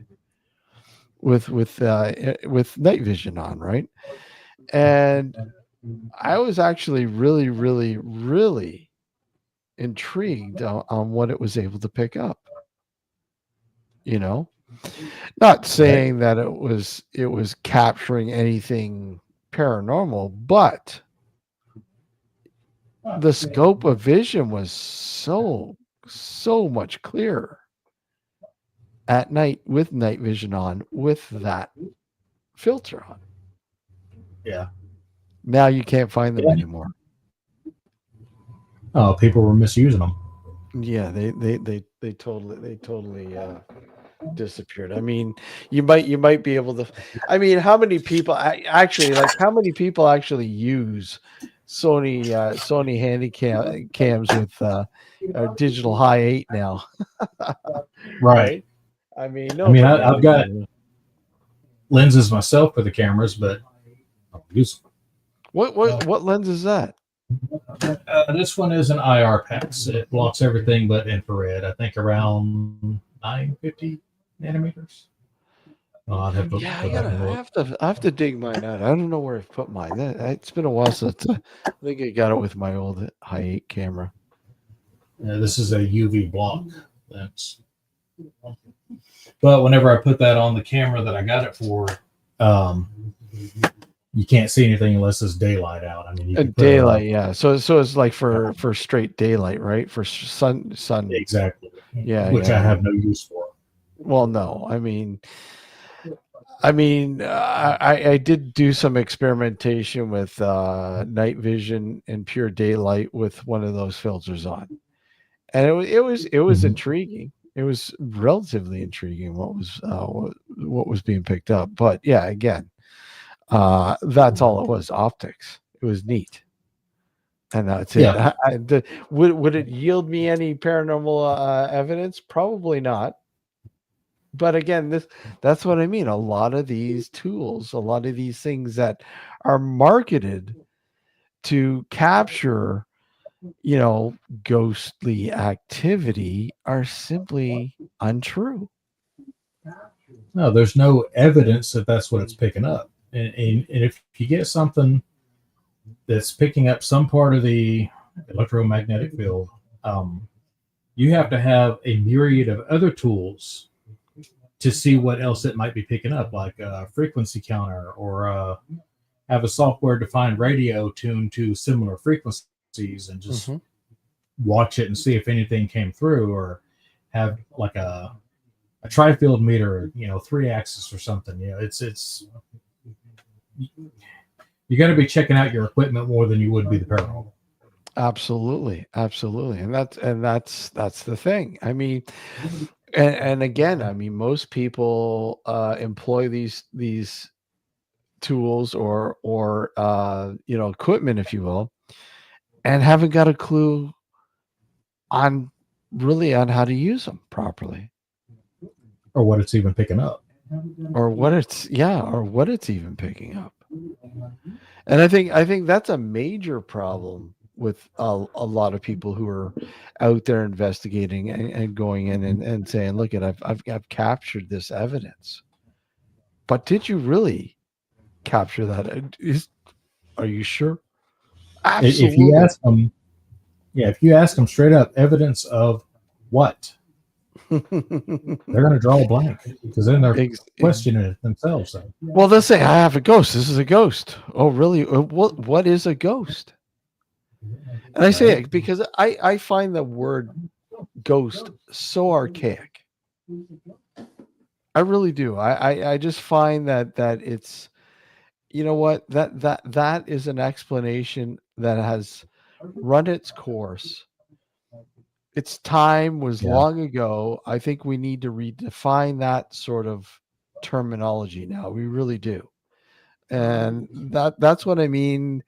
with night vision on, right? And I was actually really, really, really intrigued on what it was able to pick up. Not saying that it was capturing anything paranormal, but the scope of vision was so much clearer at night with night vision on, with that filter on. Yeah. Now you can't find them anymore. Oh, people were misusing them. Yeah, they totally disappeared. I mean, you might be able to. I mean, how many people actually use Sony handy cams with digital high 8 now? Right. I mean, I've got lenses myself for the cameras, but I don't use them. What lens is that? This one is an IR PAX. It blocks everything but infrared. I think around 950 nanometers. I have to dig mine out. I don't know where I've put mine. It's been a while since I think I got it with my old high 8 camera. This is a UV block lens. But whenever I put that on the camera that I got it for, you can't see anything unless it's daylight out. I mean, you can daylight, yeah. So it's like for straight daylight, right? For sun. Exactly. Yeah, which I have no use for. Well, no, I did do some experimentation with night vision and pure daylight with one of those filters on, and it was intriguing. It was relatively intriguing what was being picked up. But yeah, again, that's all it was, optics. It was neat, and that's it. Yeah. Would it yield me any paranormal evidence? Probably not. But again, that's what I mean. A lot of these tools, a lot of these things that are marketed to capture, ghostly activity are simply untrue. No, there's no evidence that that's what it's picking up. And if you get something that's picking up some part of the electromagnetic field, you have to have a myriad of other tools to see what else it might be picking up, like a frequency counter, or have a software-defined radio tuned to similar frequencies and just watch it and see if anything came through, or have like a tri-field meter, 3-axis or something. It's you got to be checking out your equipment more than you would be the paranormal. Absolutely, and that's the thing. I mean, and again, I mean, most people employ these tools or equipment, if you will, and haven't got a clue on how to use them properly, or what it's even picking up, or what it's even picking up. And I think that's a major problem with a lot of people who are out there investigating and going in and saying, look, I've captured this evidence. But did you really capture that? Are you sure? Absolutely. If you ask them, if you ask them straight up, evidence of what? They're going to draw a blank because then they're questioning it themselves. So. Well, they'll say, "I have a ghost. This is a ghost." Oh, really? What is a ghost? And I say it because I find the word ghost so archaic. I really do. I just find that it's, you know what, that is an explanation that has run its course. Its time was long ago. I think we need to redefine that sort of terminology now. We really do. And that's what I mean,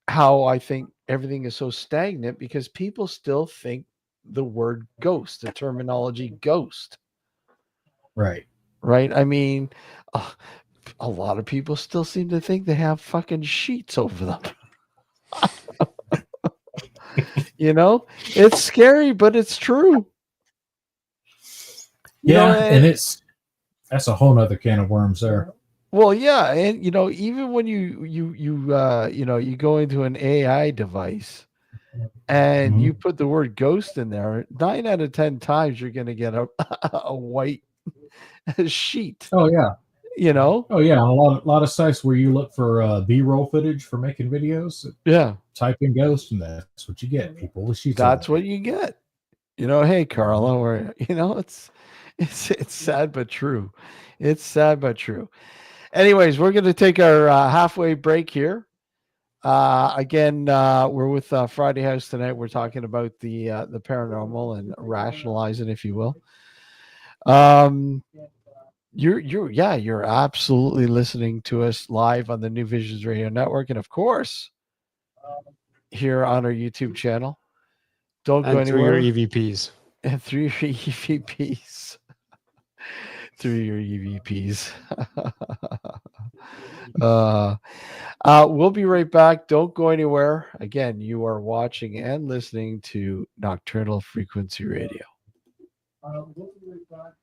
how I think everything is so stagnant, because people still think the word ghost, the terminology ghost. Right. I mean, a lot of people still seem to think they have fucking sheets over them. You know, it's scary, but it's true. And that's a whole nother can of worms there. Well, yeah, and even when you go into an AI device and you put the word ghost in there, 9 out of 10 times you're going to get a white sheet. Oh yeah. Oh yeah, a lot of sites where you look for B-roll footage for making videos. Type in ghost, and that's what you get. People with sheets. That's what you get. Hey Carla, or it's sad but true. It's sad but true. Anyways, we're going to take our halfway break here. Again, we're with Friday House tonight. We're talking about the paranormal and rationalizing, if you will. You're absolutely listening to us live on the New Visions Radio Network, and of course, here on our YouTube channel. Don't go anywhere. Through your EVPs. And through your EVPs. Through your EVPs. We'll be right back. Don't go anywhere. Again, you are watching and listening to Nocturnal Frequency Radio. We'll be right back.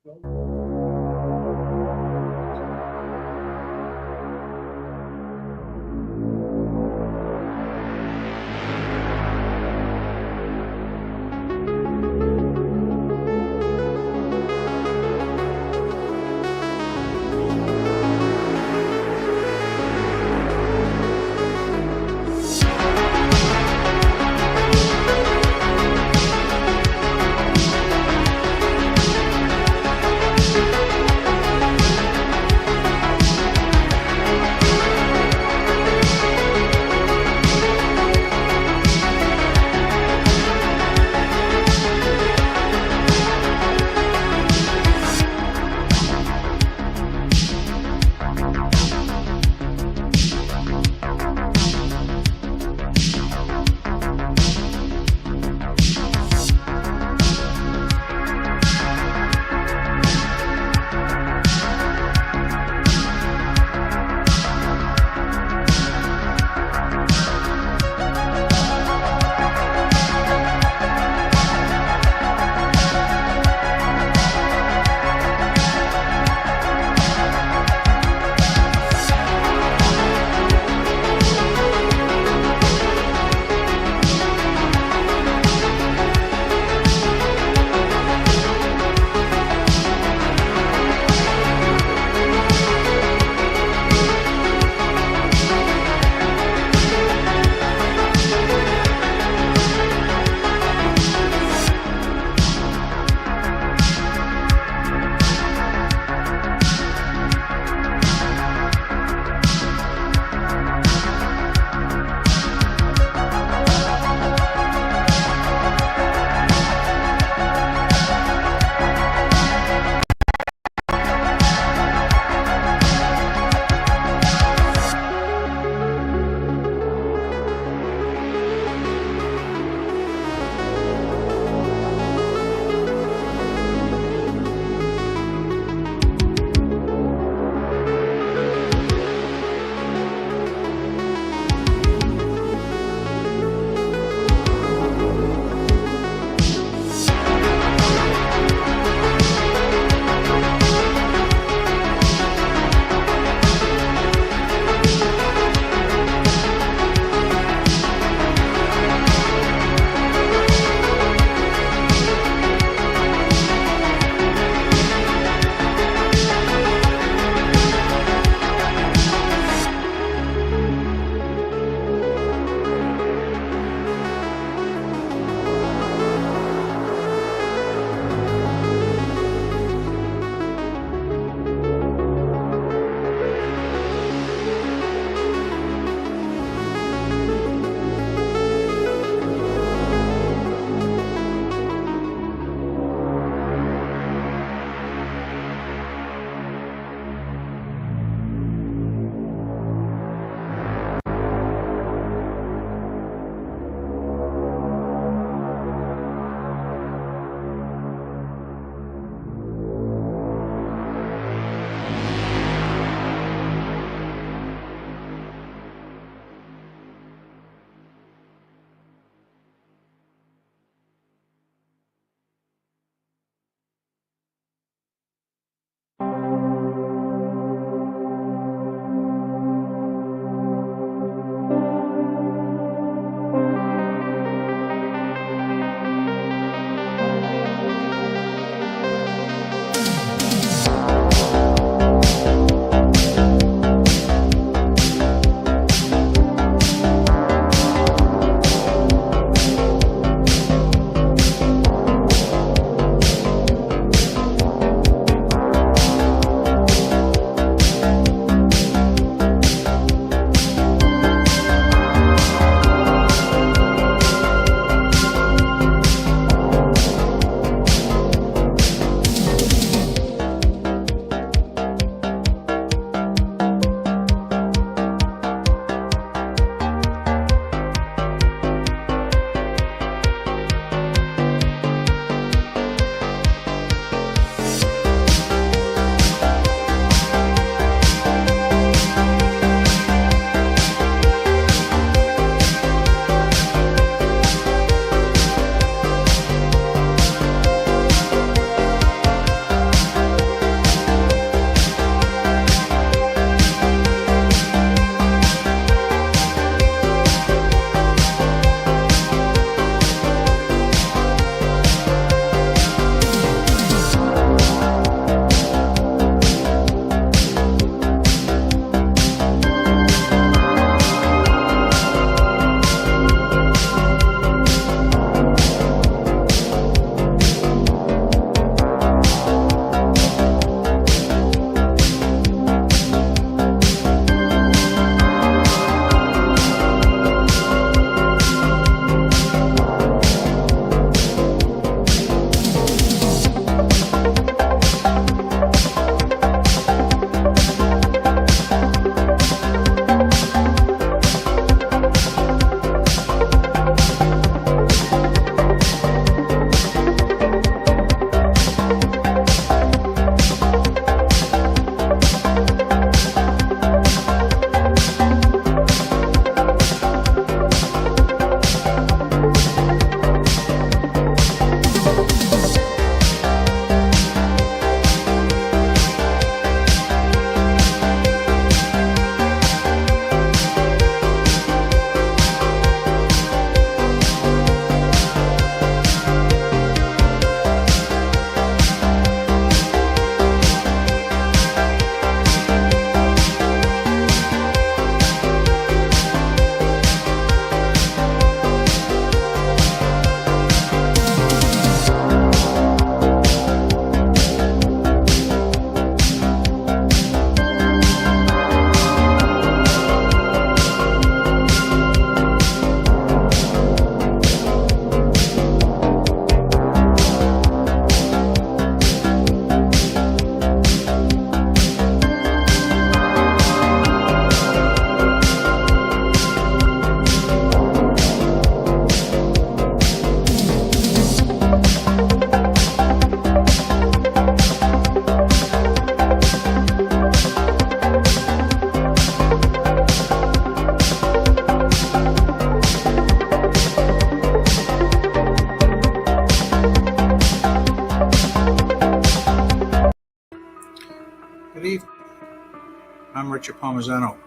I'm Richard Palmisano,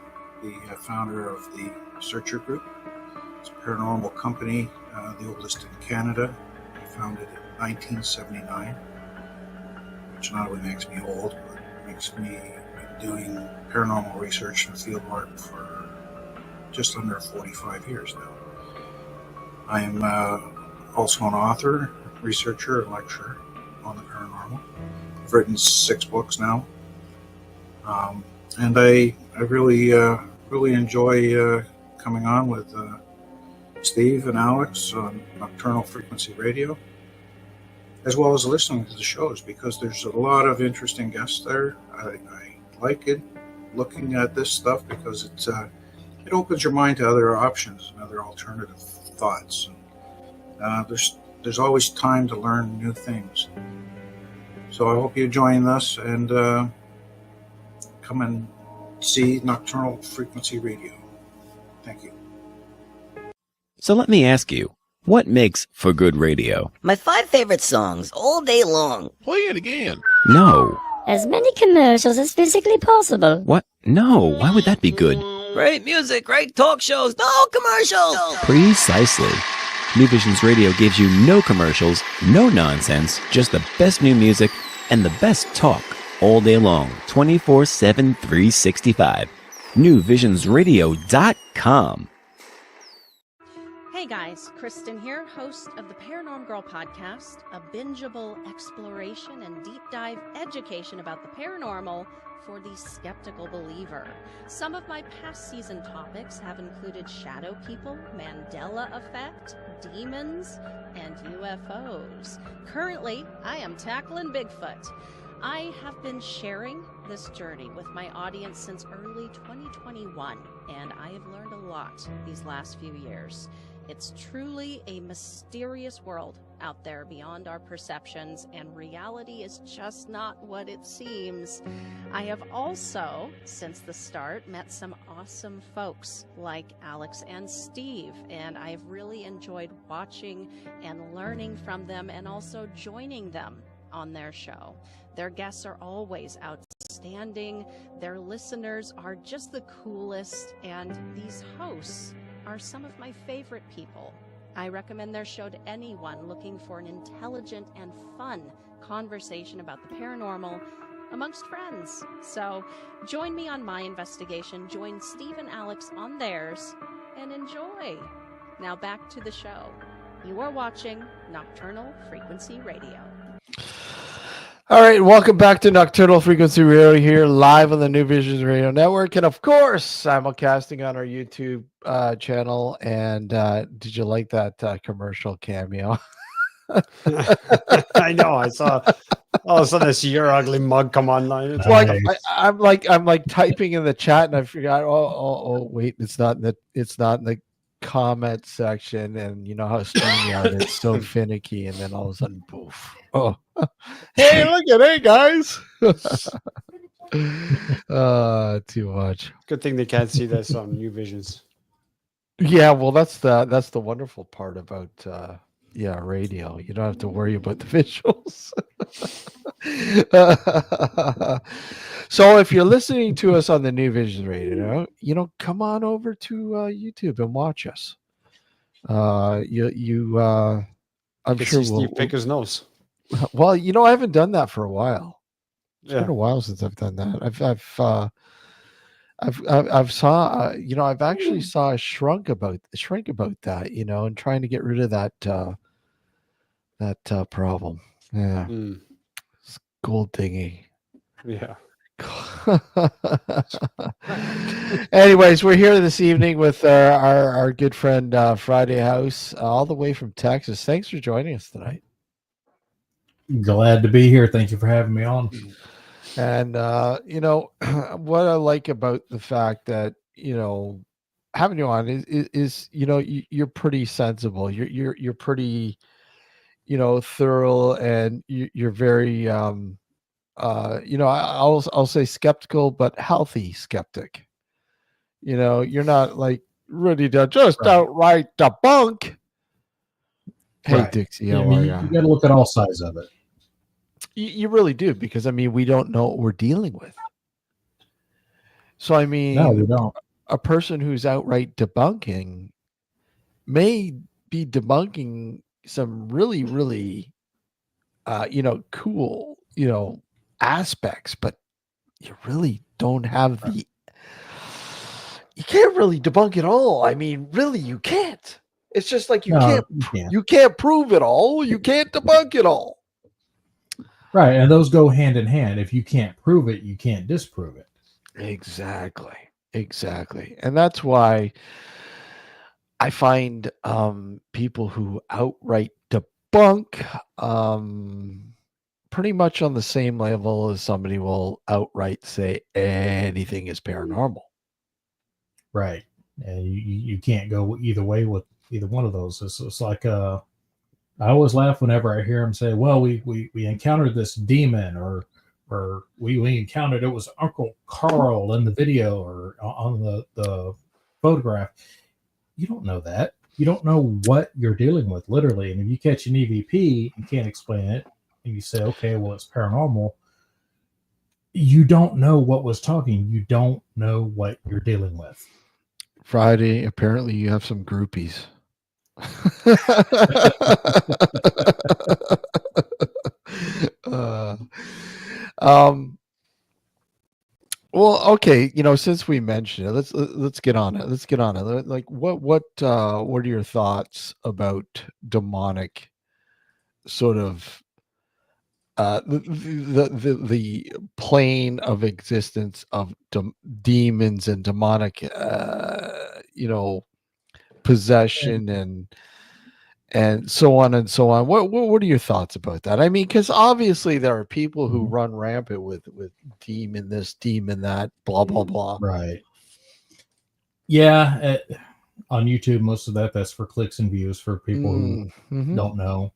the founder of the Searcher Group. It's a paranormal company, the oldest in Canada. I founded it in 1979, which not only makes me old, but makes me doing paranormal research and field work for just under 45 years now. I am also an author, researcher, and lecturer on the paranormal. I've written 6 books now. And I really enjoy coming on with Steve and Alex on Nocturnal Frequency Radio, as well as listening to the shows, because there's a lot of interesting guests there. I like it, looking at this stuff, because it opens your mind to other options and other alternative thoughts. And, there's always time to learn new things. So I hope you join us and come and see Nocturnal Frequency Radio. Thank you. So let me ask you, what makes for good radio? My 5 favorite songs, all day long. Play it again. No. As many commercials as physically possible. What? No, why would that be good? Great music, great talk shows, no commercials! Precisely. New Visions Radio gives you no commercials, no nonsense, just the best new music and the best talk all day long, 24/7, 365. NewVisionsRadio.com. Hey guys, Kristen here, host of the Paranormal Girl podcast, a bingeable exploration and deep dive education about the paranormal for the skeptical believer. Some of my past season topics have included shadow people, Mandela effect, demons, and UFOs. Currently, I am tackling Bigfoot. I have been sharing this journey with my audience since early 2021, and I have learned a lot these last few years. It's truly a mysterious world out there beyond our perceptions, and reality is just not what it seems. I have also, since the start, met some awesome folks like Alex and Steve, and I've really enjoyed watching and learning from them and also joining them on their show. Their guests are always outstanding, their listeners are just the coolest, and these hosts are some of my favorite people. I recommend their show to anyone looking for an intelligent and fun conversation about the paranormal amongst friends. So join me on my investigation, join Steve and Alex on theirs, and enjoy. Now back to the show. You are watching Nocturnal Frequency Radio. All right, welcome back to Nocturnal Frequency Radio here live on the New Visions Radio Network, and of course simulcasting on our YouTube channel. And did you like that commercial cameo? I know. I saw all of a sudden I see your ugly mug come online. Well, I'm like typing in the chat, and I forgot. Oh, wait, it's not in the comment section, and you know how StreamYard is so finicky, and then all of a sudden, poof. Oh, hey, hey guys. Too much. Good thing they can't see this on New Visions. Yeah, well, that's the wonderful part about radio. You don't have to worry about the visuals. So if you're listening to us on the New Visions Radio, come on over to YouTube and watch us. I'm sure Steve pick his nose. Well, I haven't done that for a while. It's Yeah. been a while since I've done that. I've actually saw a shrink about that, and trying to get rid of that problem. Yeah. It's gold dingy. Yeah. Anyways, we're here this evening with our good friend Friday House, all the way from Texas. Thanks for joining us tonight. Glad to be here. Thank you for having me on. And what I like about the fact that having you on is you're pretty sensible. You're pretty thorough, and you're very I'll say skeptical, but healthy skeptic. You're not like ready to just outright debunk. Hey, Right. Dixie, Yeah, how are you ya? got to look at all sides of it. You really do, because we don't know what we're dealing with. So I mean, No, we don't. a person who's outright debunking may be debunking some really, really, cool, aspects, but you really don't have the. You can't really debunk it all. I mean, really, you can't. It's just like you No, can't. You can't prove it all. You can't debunk it all. Right, and those go hand in hand. If you can't prove it, you can't disprove it. Exactly. And that's why I find people who outright debunk pretty much on the same level as somebody will outright say anything is paranormal. Right, and you can't go either way with either one of those. It's like I always laugh whenever I hear them say, "Well, we encountered this demon," or we encountered it was Uncle Carl in the video or on the photograph. You don't know that. You don't know what you're dealing with, literally. And if you catch an EVP and can't explain it, and you say, "Okay, well, it's paranormal," you don't know what was talking. You don't know what you're dealing with. Friday, apparently you have some groupies. Well, okay, since we mentioned it, let's get on it. Like, what are your thoughts about demonic sort of the plane of existence of demons and demonic, possession and so on and so on. What are your thoughts about that? I mean, because obviously there are people who run rampant with demon this, demon that, blah blah blah. Right. Yeah. On YouTube, most of that's for clicks and views for people who don't know.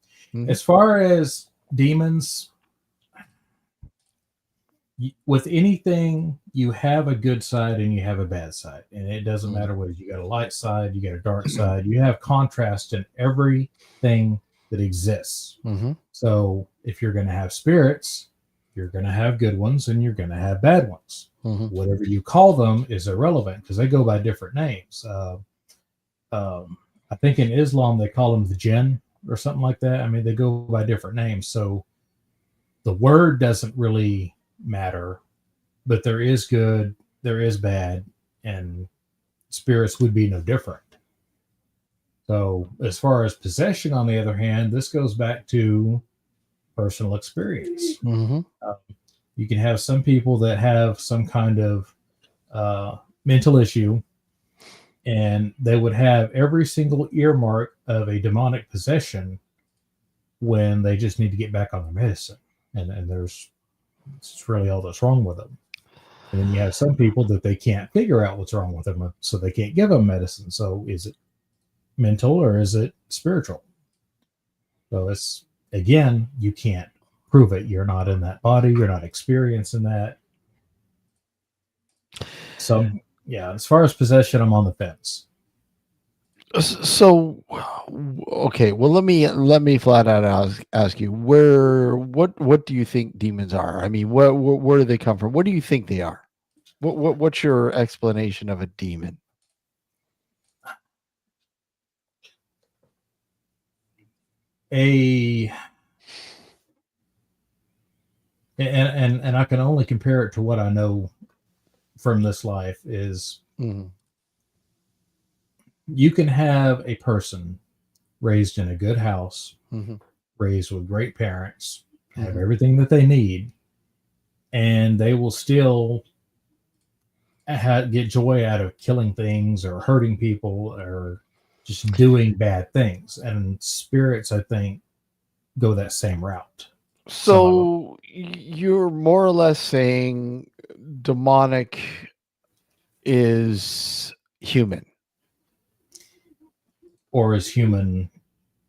As far as demons, with anything, you have a good side and you have a bad side, and it doesn't matter whether you got a light side, you got a dark side. You have contrast in everything that exists. So if you're going to have spirits, you're going to have good ones and you're going to have bad ones. Whatever you call them is irrelevant because they go by different names. I think in Islam they call them the jinn or something like that. I mean, they go by different names, so the word doesn't really matter, but there is good, there is bad, and spirits would be no different. So as far as possession, on the other hand, this goes back to personal experience. You can have some people that have some kind of mental issue, and they would have every single earmark of a demonic possession when they just need to get back on their medicine, and it's really all that's wrong with them. And then you have some people that they can't figure out what's wrong with them, so they can't give them medicine. So is it mental or is it spiritual? So it's, again, you can't prove it. You're not in that body. You're not experiencing that. So yeah, as far as possession, I'm on the fence. So, okay, well, let me flat out ask you, what do you think demons are? I mean, where do they come from? What do you think they are? What's your explanation of a demon? And I can only compare it to what I know from this life is you can have a person raised in a good house, raised with great parents, have everything that they need, and they will still get joy out of killing things or hurting people or just doing bad things. And spirits, I think, go that same route. So you're more or less saying demonic is human, or is human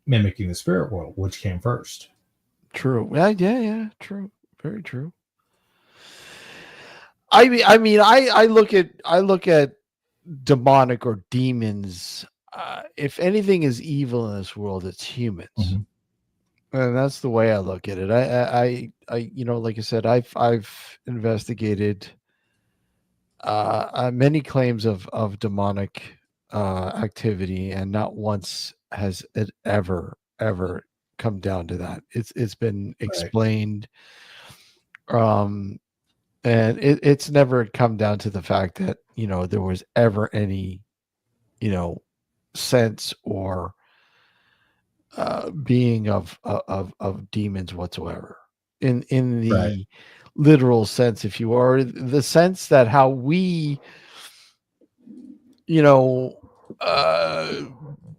mimicking the spirit world? Which came first? True. Yeah. True. Very true. I look at demonic or demons. If anything is evil in this world, it's humans, and that's the way I look at it. I like I said, I've investigated many claims of demonic activity, and not once has it ever come down to that. It's been explained, and it's never come down to the fact that there was ever any sense or being of demons whatsoever in the literal sense, if you are the sense that how we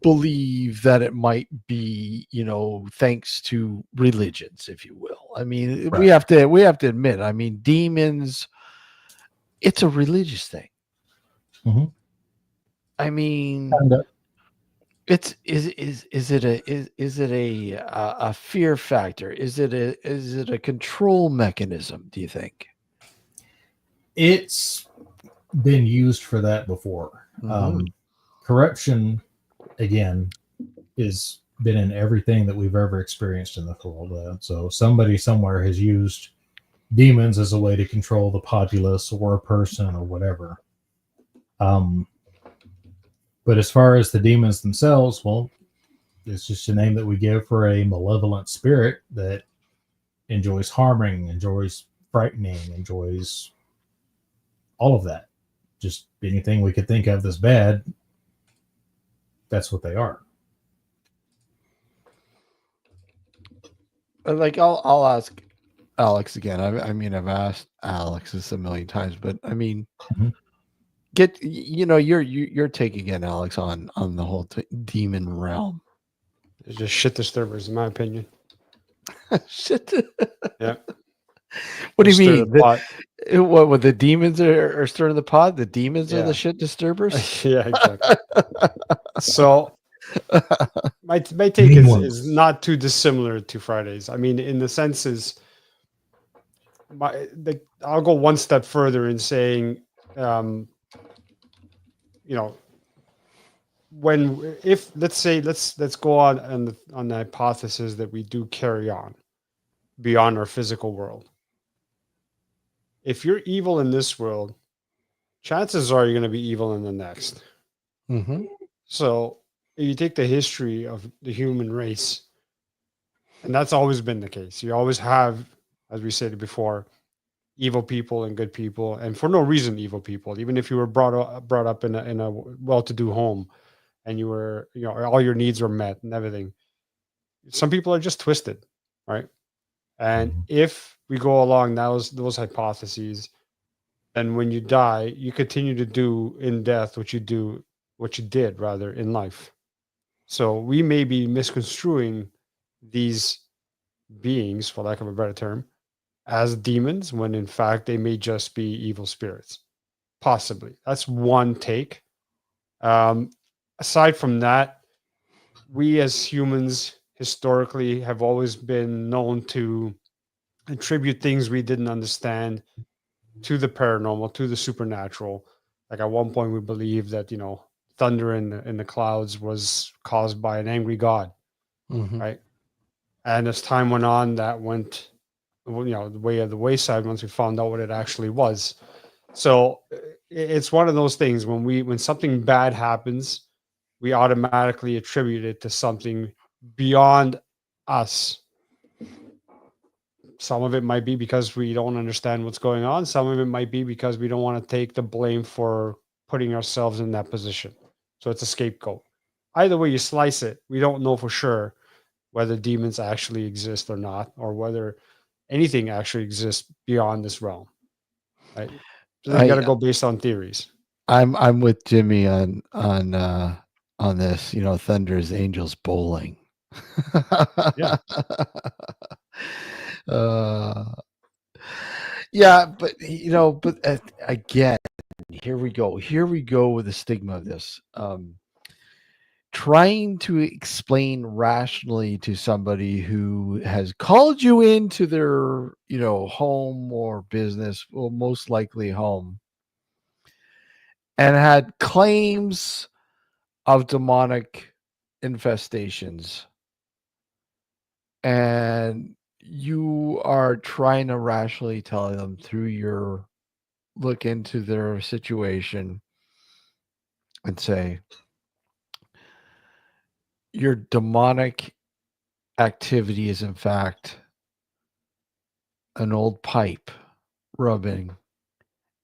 believe that it might be, thanks to religions, if you will. I mean, we have to admit, I mean, demons, it's a religious thing. Mm-hmm. I mean, it's is it a fear factor? Is it a control mechanism, do you think? It's been used for that before. Corruption, again, is been in everything that we've ever experienced in the world. So somebody somewhere has used demons as a way to control the populace or a person or whatever. But as far as the demons themselves, well, it's just a name that we give for a malevolent spirit that enjoys harming, enjoys frightening, enjoys all of that. Just anything we could think of that's bad, that's what they are. Like, I'll ask Alex again. I mean, I've asked Alex this a million times, but I mean, get your take again, Alex, on the whole demon realm. It's just shit disturbers, in my opinion. Shit. Yeah. What do you mean? What the demons are stirring the pot? The demons are the shit disturbers? Yeah, exactly. So my take is not too dissimilar to Friday's. I mean, in the sense is, I'll go one step further in saying, if let's say let's go on the hypothesis that we do carry on beyond our physical world. If you're evil in this world, chances are you're going to be evil in the next. So if you take the history of the human race, and that's always been the case, you always have, as we said before, evil people and good people, and for no reason evil people. Even if you were brought up in a well-to-do home, and you were, all your needs were met and everything, some people are just twisted, right? And if we go along those hypotheses, then when you die, you continue to do in death what you did rather in life. So we may be misconstruing these beings, for lack of a better term, as demons, when in fact they may just be evil spirits. Possibly. That's one take. Aside from that, we as humans historically have always been known to attribute things we didn't understand to the paranormal, to the supernatural. Like at one point we believed that, thunder in the clouds was caused by an angry god, right? And as time went on, that went, the way of the wayside once we found out what it actually was. So it's one of those things when something bad happens, we automatically attribute it to something beyond us. Some of it might be because we don't understand what's going on. Some of it might be because we don't want to take the blame for putting ourselves in that position. So it's a scapegoat. Either way you slice it, we don't know for sure whether demons actually exist or not, or whether anything actually exists beyond this realm. Right? So you got to go based on theories. I'm with Jimmy on this. Thunder is angels bowling. Yeah. Yeah, but again, here we go with the stigma of this. Trying to explain rationally to somebody who has called you into their, home or business, well, most likely home, and had claims of demonic infestations, and you are trying to rationally tell them through your look into their situation and say, your demonic activity is in fact an old pipe rubbing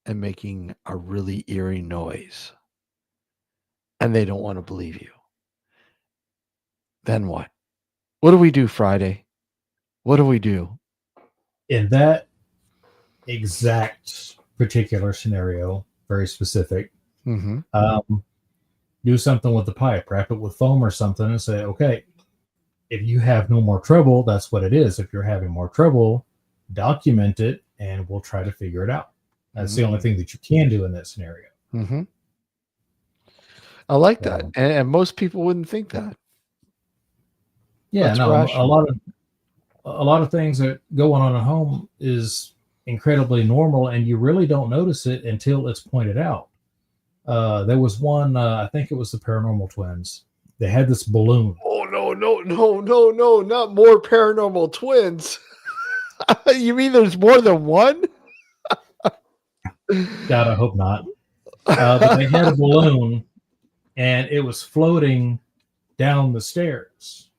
and making a really eerie noise, and they don't want to believe you, then what? What do we do, Friday? What do we do? In that exact particular scenario, very specific, do something with the pipe, wrap it with foam or something, and say, okay, if you have no more trouble, that's what it is. If you're having more trouble, document it, and we'll try to figure it out. That's the only thing that you can do in that scenario. I like that, and most people wouldn't think that. Yeah, That's no, rational. a lot of things that go on at home is incredibly normal, and you really don't notice it until it's pointed out. There was one, I think it was the Paranormal Twins. They had this balloon. Oh, no, not more Paranormal Twins. You mean there's more than one? God, I hope not. But they had a balloon, and it was floating down the stairs.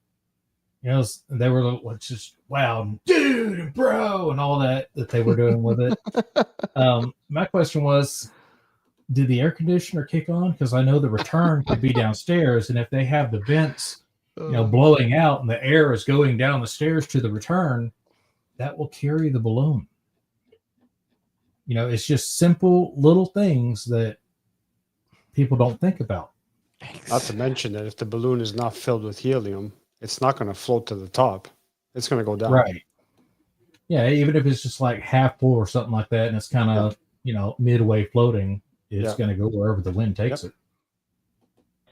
You know, they were just wow, dude, and bro, and all that they were doing with it. My question was, did the air conditioner kick on? Because I know the return could be downstairs, and if they have the vents, blowing out, and the air is going down the stairs to the return, that will carry the balloon. You know, it's just simple little things that people don't think about. Not to mention that if the balloon is not filled with helium, it's not going to float to the top. It's going to go down. Right. Yeah, even if it's just like half full or something like that, and it's kind of, midway floating, it's going to go wherever the wind takes it.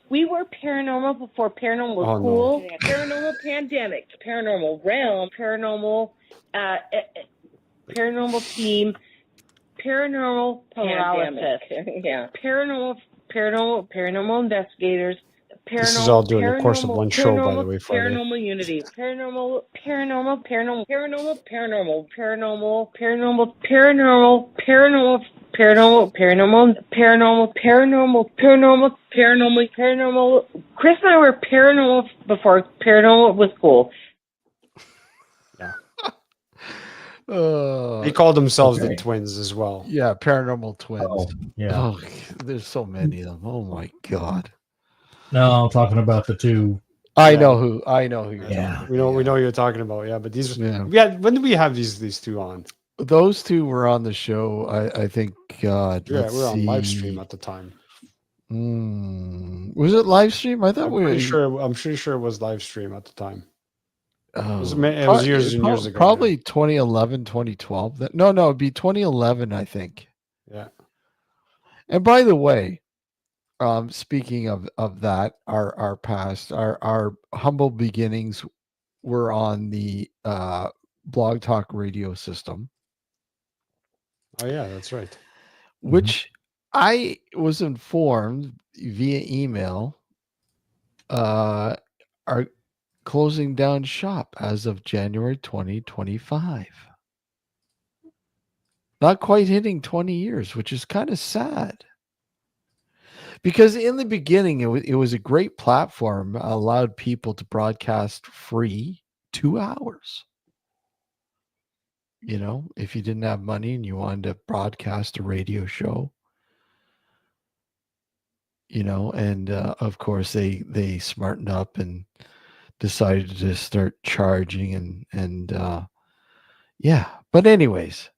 We were paranormal before paranormal was cool. No. Paranormal pandemic, paranormal realm, paranormal team, paranormal pandemic. Yeah. Paranormal investigators. This is all during the course of one show, by the way, Friday. Paranormal unity. Paranormal. Chris and I were paranormal before paranormal was cool. Yeah. They called themselves the twins as well. Yeah, Paranormal Twins. Oh, yeah. Oh, there's so many of them. Oh my God. No, I'm talking about the two. I know who you're talking about. We know who you're talking about. Yeah, but these when did we have these two on? Those two were on the show. I think. God, we were on live stream at the time. Was it live stream? I thought I'm pretty sure it was live stream at the time. Oh, it was years and years ago. Probably 2011, 2012. No, it'd be 2011, I think. Yeah. And by the way, speaking of that, our past, our humble beginnings were on the Blog Talk radio system. Oh yeah, that's right. Which I was informed via email are closing down shop as of January 2025. Not quite hitting 20 years, which is kind of sad. Because in the beginning, it was a great platform, allowed people to broadcast free 2 hours. You know, if you didn't have money and you wanted to broadcast a radio show, and of course they smartened up and decided to start charging and but anyways,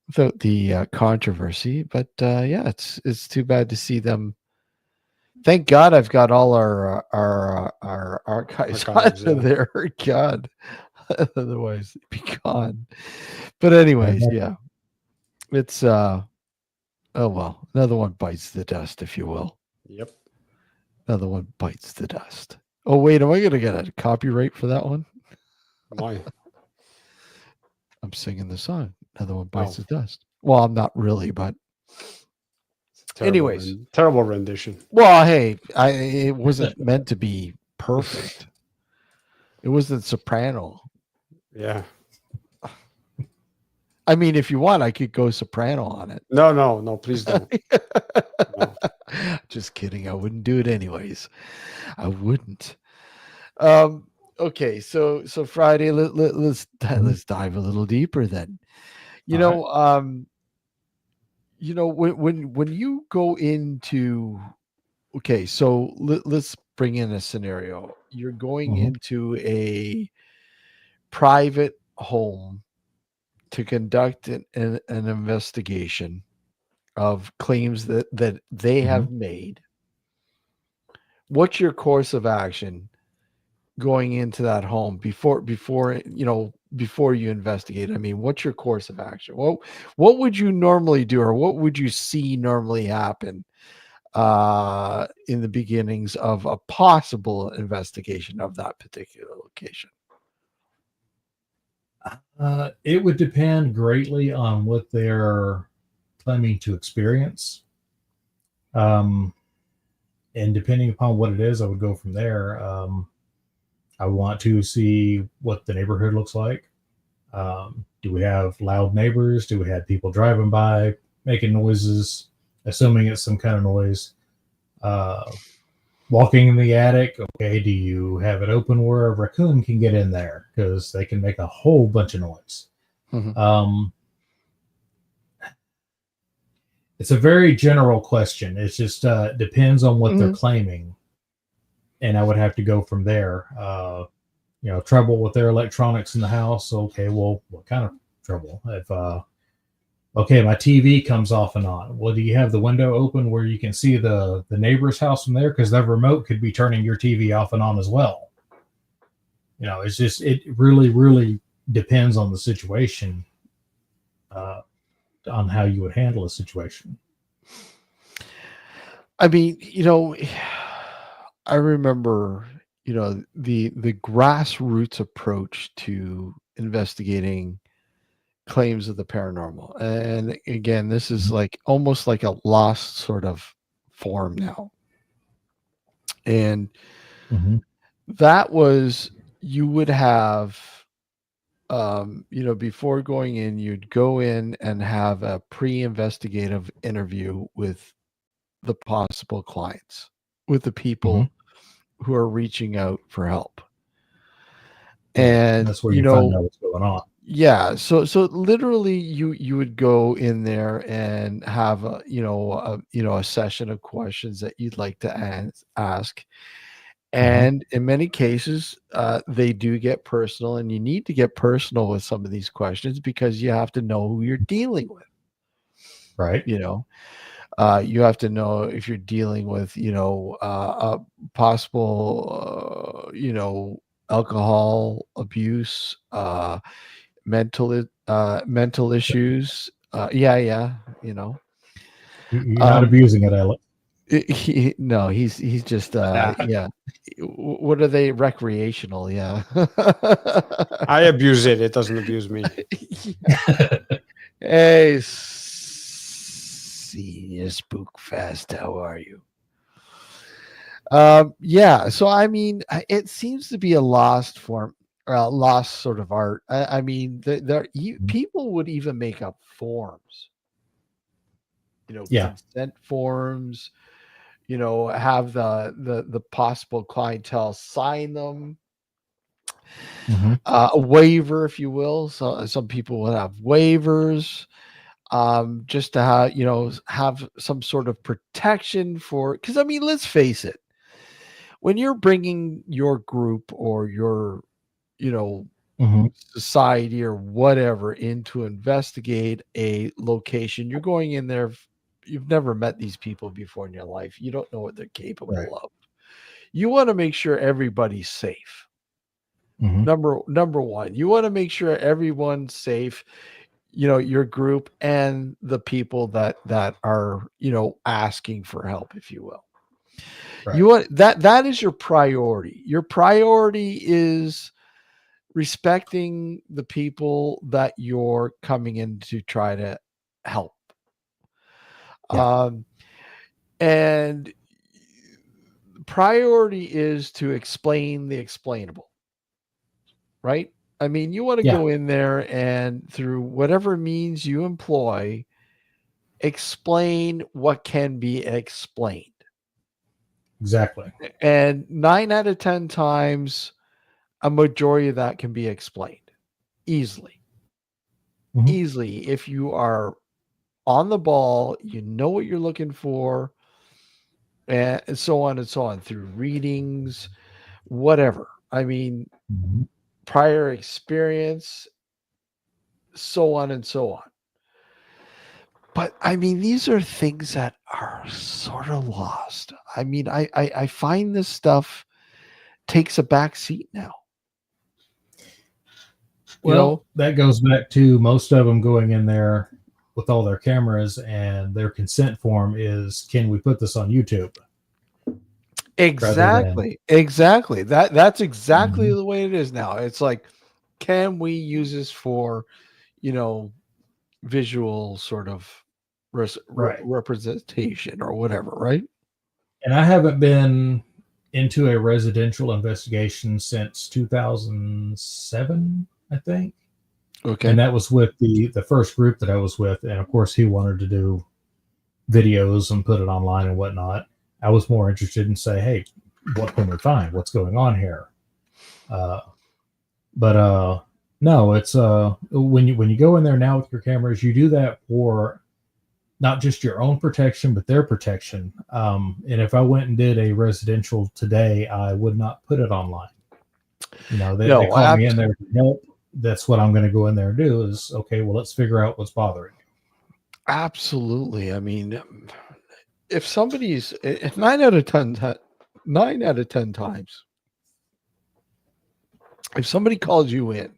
without the controversy, but it's too bad to see them. Thank God I've got all our archives out there. God, otherwise it'd be gone. But anyways, yeah, it's oh well, another one bites the dust, if you will. Yep, another one bites the dust. Oh wait, am I gonna get a copyright for that one? Why? I'm singing the song. Another one bites the dust. Well, I'm not really, but anyways, terrible rendition. Well, hey, it wasn't meant to be perfect. It wasn't soprano. Yeah. I mean, if you want, I could go soprano on it. No, please don't. No. Just kidding. I wouldn't do it anyways. I wouldn't. Okay, so Friday, let's dive a little deeper then. When you go into, okay, so let's bring in a scenario. You're going into a private home to conduct an investigation of claims that they have made. What's your course of action going into that home before you investigate? I mean, what's your course of action? What would you normally do, or what would you see normally happen in the beginnings of a possible investigation of that particular location? It would depend greatly on what they're claiming to experience. And depending upon what it is, I would go from there. I want to see what the neighborhood looks like. Do we have loud neighbors? Do we have people driving by making noises, assuming it's some kind of noise? Walking in the attic, okay, do you have it open where a raccoon can get in there? Because they can make a whole bunch of noise. It's a very general question. It just depends on what they're claiming. And I would have to go from there. Trouble with their electronics in the house. Okay, well, what kind of trouble? If okay, my TV comes off and on. Well, do you have the window open where you can see the neighbor's house from there? Because that remote could be turning your TV off and on as well. It's just, it really, really depends on the situation, on how you would handle a situation. I mean, I remember, the grassroots approach to investigating claims of the paranormal. And again, this is like almost like a lost sort of form now. And that was, you would have, before going in, you'd go in and have a pre-investigative interview with the possible clients, with the people who are reaching out for help. And that's where you find out what's going on. Yeah. So literally you would go in there and have a session of questions that you'd like to ask. And in many cases, they do get personal, and you need to get personal with some of these questions because you have to know who you're dealing with. Right. You have to know if you're dealing with, a possible, alcohol abuse, mental issues. You're not abusing it, Alex. No, he's just yeah. What are they? Recreational? Yeah. I abuse it. It doesn't abuse me. Hey, Senior Spookfest, how are you? Yeah. So I mean, it seems to be a lost form, or a lost sort of art. I mean, people would even make up forms. Consent forms. Have the possible clientele sign them. A waiver, if you will. So some people will have waivers, just to have some sort of protection for. Because I mean, let's face it, when you're bringing your group or your society or whatever in to investigate a location, you're going in there. You've never met these people before in your life. You don't know what they're capable of. You want to make sure everybody's safe. Number one, you want to make sure everyone's safe, your group and the people that are, asking for help, if you will. You want that is your priority. Your priority is respecting the people that you're coming in to try to help. And priority is to explain the explainable, right? I mean, you want to go in there and through whatever means you employ, explain what can be explained. Exactly. And 9 out of 10 times, a majority of that can be explained easily. Easily. If you are on the ball, you know what you're looking for, and so on and so on through readings, whatever. I mean, prior experience, so on and so on. But I mean, these are things that are sort of lost. I mean, I find this stuff takes a back seat now. Well, that goes back to most of them going in there with all their cameras, and their consent form is, can we put this on YouTube? Exactly. That's exactly the way it is now. It's like, can we use this for, visual sort of representation or whatever, right? And I haven't been into a residential investigation since 2007, I think. Okay. And that was with the first group that I was with. And of course, he wanted to do videos and put it online and whatnot. I was more interested in say, hey, what can we find? What's going on here? But no, it's when you go in there now with your cameras, you do that for not just your own protection, but their protection. And if I went and did a residential today, I would not put it online. They call me in there to help. That's what I'm going to go in there and do is, okay, well, let's figure out what's bothering you. Absolutely. I mean, if somebody's 9 out of 10 times, if somebody calls you in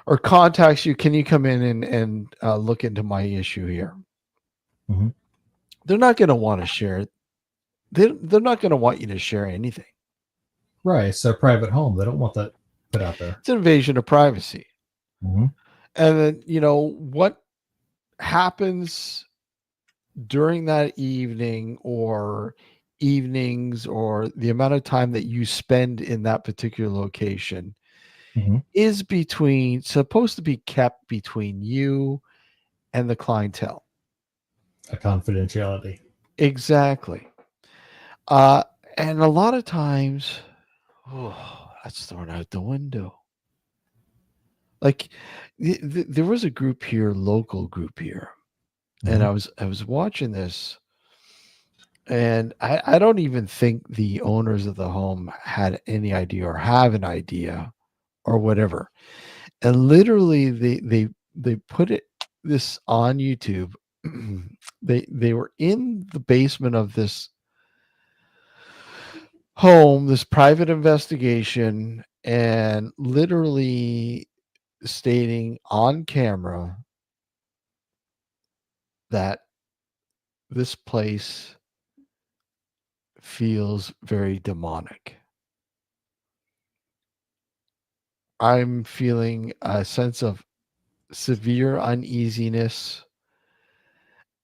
or contacts you, can you come in and look into my issue here? They're not going to want to share it. They're not going to want you to share anything. Right. It's their private home. They don't want that put out there. It's an invasion of privacy. And then, what happens during that evening or evenings or the amount of time that you spend in that particular location is supposed to be kept between you and the clientele. A confidentiality. Exactly. And a lot of times, that's thrown out the window. Like there was a group here, local group here, and I was watching this, and I don't even think the owners of the home had any idea or have an idea or whatever. And literally they put this on YouTube. they were in the basement of this home, this private investigation, and literally stating on camera that this place feels very demonic. I'm feeling a sense of severe uneasiness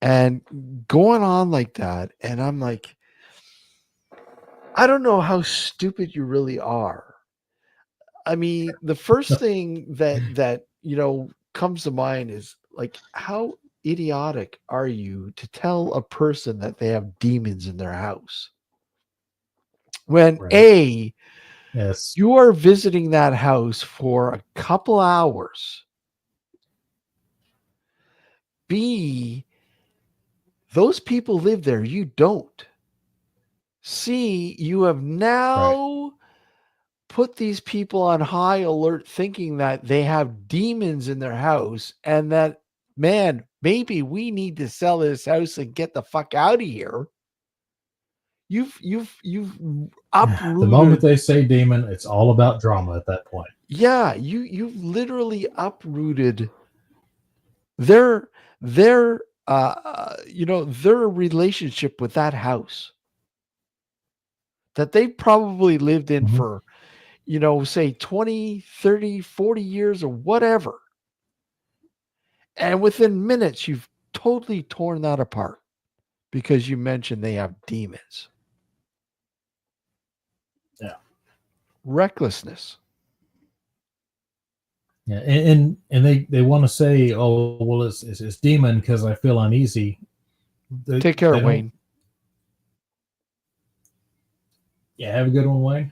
and going on like that. And I'm like, I don't know how stupid you really are. I mean, the first thing that comes to mind is like, how idiotic are you to tell a person that they have demons in their house when yes, you are visiting that house for a couple hours, B, those people live there, you don't. C, you have now put these people on high alert thinking that they have demons in their house and that, man, maybe we need to sell this house and get the fuck out of here. You've uprooted. The moment they say demon, it's all about drama at that point. Yeah, you've literally uprooted their relationship with that house that they probably lived in for say 20, 30, 40 years or whatever. And within minutes, you've totally torn that apart because you mentioned they have demons. Yeah. Recklessness. Yeah, and they want to say, oh well, it's demon because I feel uneasy. Take care, Wayne. Yeah, have a good one, Wayne.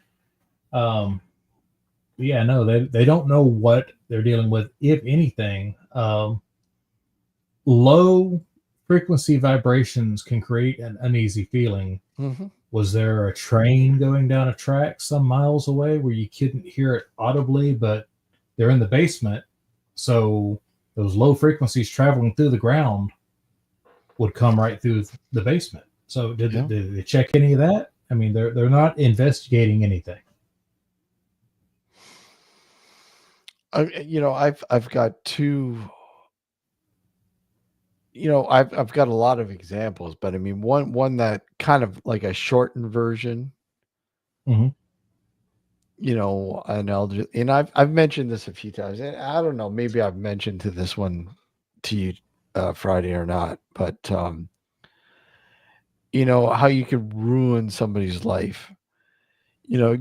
Yeah, no, they don't know what they're dealing with, if anything. Low frequency vibrations can create an uneasy feeling. Mm-hmm. Was there a train going down a track some miles away where you couldn't hear it audibly, but they're in the basement, so those low frequencies traveling through the ground would come right through the basement? So did they check any of that? I mean, they're not investigating anything. I've got two. I've got a lot of examples, but I mean, one that kind of like a shortened version. Mm-hmm. An elder, and I've mentioned this a few times, and I don't know, maybe I've mentioned this one to you Friday or not, but how you could ruin somebody's life,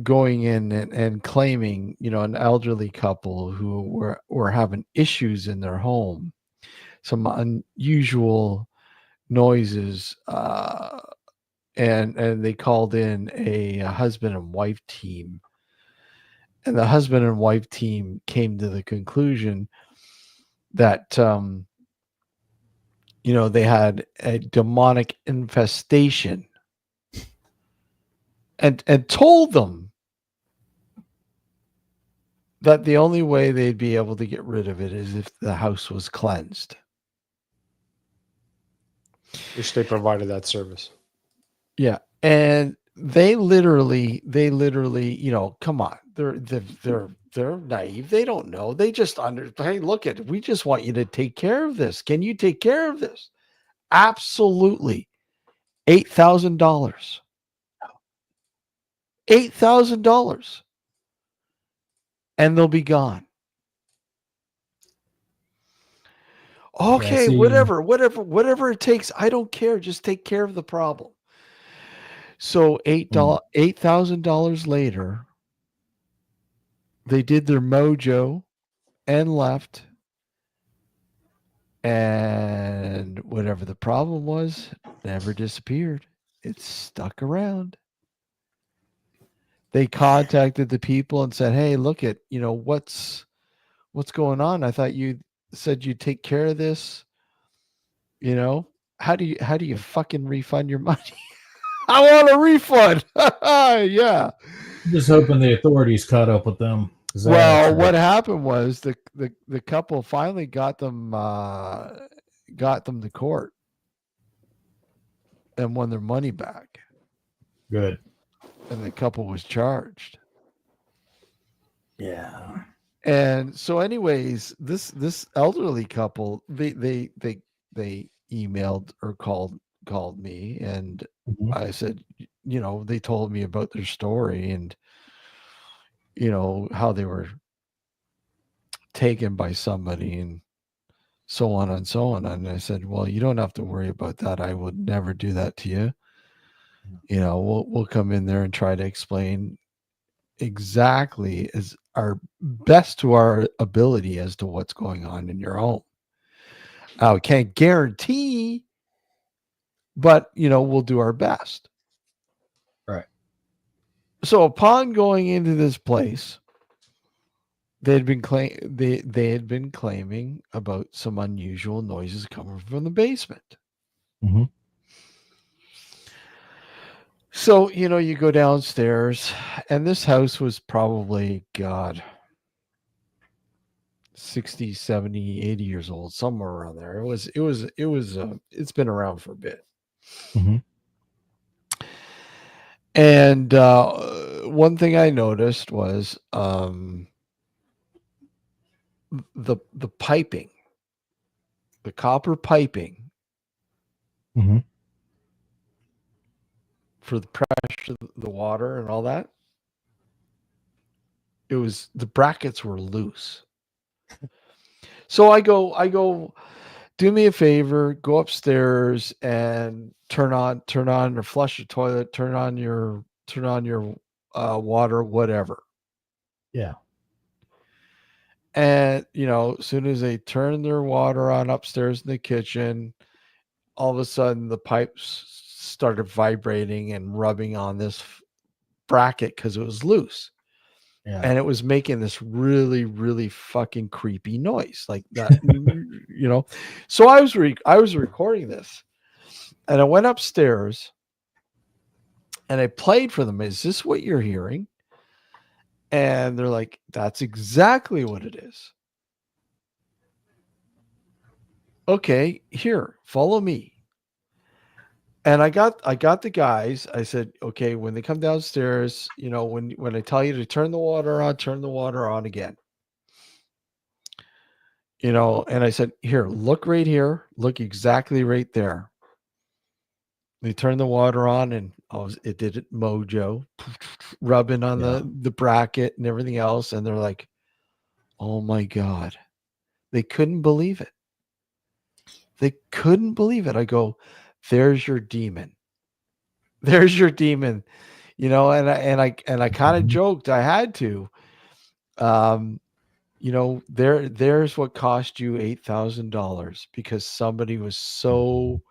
going in and claiming, an elderly couple who were having issues in their home, some unusual noises, and they called in a husband and wife team. And the husband and wife team came to the conclusion that, they had a demonic infestation, and told them that the only way they'd be able to get rid of it is if the house was cleansed. Which they provided that service. Yeah. And they literally, come on, they're naive. They don't know. They just hey, look at it. We just want you to take care of this. Can you take care of this? Absolutely. $8,000. $8,000. And they'll be gone. Okay, whatever it takes. I don't care. Just take care of the problem. So $8,000 later, they did their mojo and left. And whatever the problem was, never disappeared. It stuck around. They contacted the people and said, "Hey, look at, what's going on? I thought you said you'd take care of this. How do you fucking refund your money?" I want a refund. Yeah. Just hoping the authorities caught up with them. Well, what happened was the couple finally got them to court and won their money back. Good. And the couple was charged. Yeah. And so, anyways, this elderly couple, they emailed or called me, and I said, they told me about their story and how they were taken by somebody and so on and so on. And I said, well, you don't have to worry about that. I would never do that to you. We'll come in there and try to explain exactly as our best to our ability as to what's going on in your home. I can't guarantee, but we'll do our best. Right. So upon going into this place, they had been claiming about some unusual noises coming from the basement. Mm-hmm. So, you go downstairs, and this house was probably, God, 60, 70, 80 years old, somewhere around there. It's been around for a bit. Mm-hmm. And one thing I noticed was the piping, the copper piping, mm-hmm. for the pressure, the water, and all that. The brackets were loose. So I go, do me a favor, go upstairs and turn on or flush the toilet, turn on your water, whatever. Yeah. And, as soon as they turned their water on upstairs in the kitchen, all of a sudden the pipes started vibrating and rubbing on this bracket because it was loose. Yeah. And it was making this really, really fucking creepy noise like that, So I was recording this, and I went upstairs and I played for them. Is this what you're hearing? And they're like, that's exactly what it is. Okay, here, follow me. And I got the guys. I said, okay, when they come downstairs, when I tell you to turn the water on again. And I said, here, look right here. Look exactly right there. They turned the water on, and it did it mojo, rubbing on the bracket and everything else. And they're like, oh my God. They couldn't believe it. They couldn't believe it. I go, there's your demon. There's your demon. And I kind of joked. I had to. There's what cost you $8,000 because somebody was so,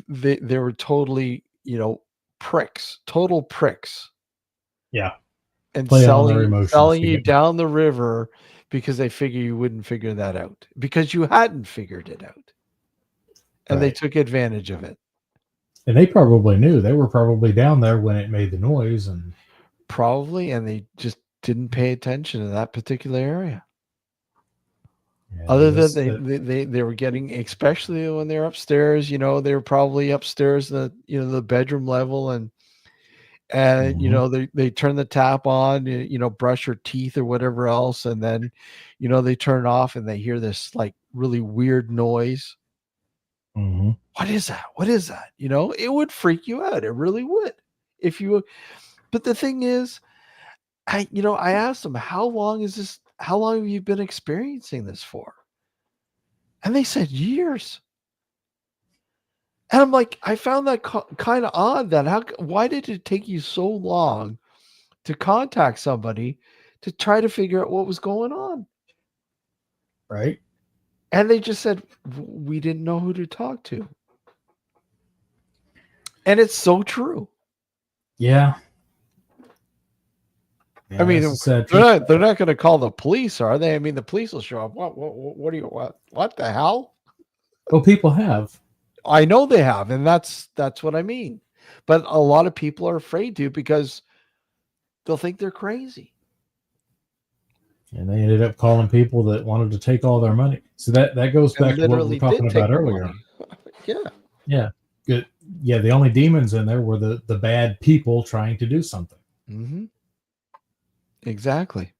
they were totally, pricks, total pricks. Yeah. And Play on their emotions selling you down the river because they figure you wouldn't figure that out because you hadn't figured it out. And they took advantage of it. And they probably knew. They were probably down there when it made the noise. And they just didn't pay attention to that particular area. Yeah, Other than they were getting, especially when they're upstairs, they were probably upstairs, the bedroom level, and they turn the tap on, brush your teeth or whatever else, and then, they turn it off and they hear this like really weird noise. Mm-hmm. What is that? What is that? It would freak you out. It really would. But the thing is, I asked them, how long have you been experiencing this for? And they said years. And I'm like, I found that kind of odd why did it take you so long to contact somebody to try to figure out what was going on? Right. And they just said, we didn't know who to talk to. And it's so true. Yeah. I mean, they're not going to call the police, are they? I mean, the police will show up. What the hell? Well, people have. I know they have, and that's what I mean. But a lot of people are afraid to because they'll think they're crazy. And they ended up calling people that wanted to take all their money. So that goes back to what we were talking about earlier. Yeah. Yeah. Good. Yeah. The only demons in there were the bad people trying to do something. Mm-hmm. Exactly.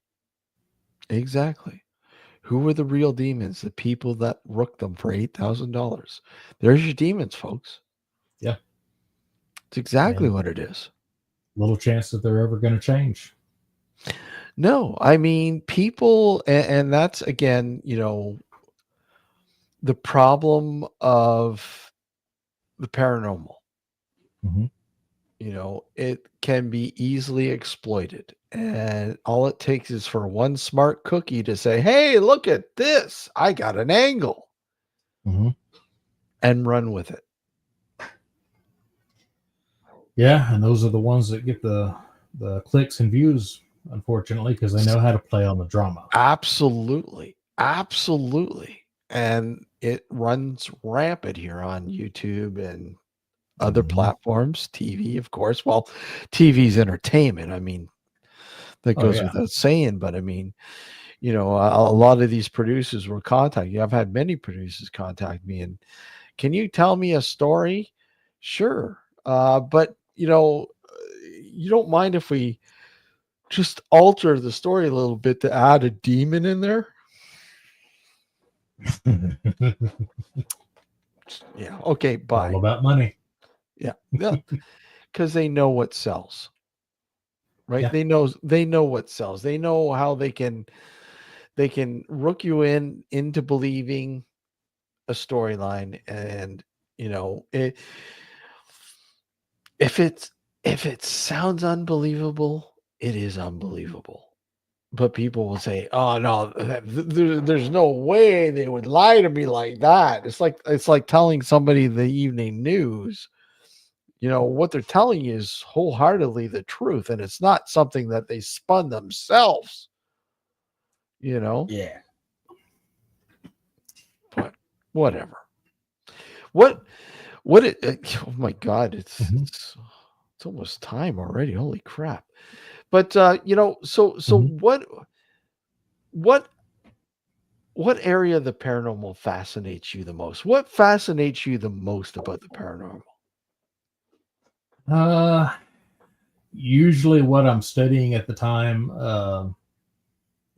Who were the real demons? The people that rooked them for $8,000. There's your demons, folks. Yeah. It's exactly what it is. Little chance that they're ever going to change. No, I mean, people, and that's, again, the problem of the paranormal. Mm-hmm. It can be easily exploited. And all it takes is for one smart cookie to say, hey, look at this. I got an angle. Mm-hmm. And run with it. Yeah, and those are the ones that get the clicks and views, unfortunately, because they know how to play on the drama. Absolutely. And it runs rampant here on YouTube and other platforms, TV, of course. Well, TV's entertainment. I mean, that goes without saying, but I mean, a lot of these producers will contact you. I've had many producers contact me and, can you tell me a story? Sure. But you don't mind if we just alter the story a little bit to add a demon in there? Yeah. Okay. Bye. All about money. Yeah. Because they know what sells. Right. Yeah. They know what sells. They know how they can rook you into believing a storyline. And if it sounds unbelievable, it is unbelievable. but people will say, "Oh no, there's no way they would lie to me like that." It's like telling somebody the evening news. What they're telling you is wholeheartedly the truth, and it's not something that they spun themselves. Yeah. But whatever. What oh my God, it's almost time already. Holy crap. But so what area of the paranormal fascinates you the most? What fascinates you the most about the paranormal? Usually what I'm studying at the time.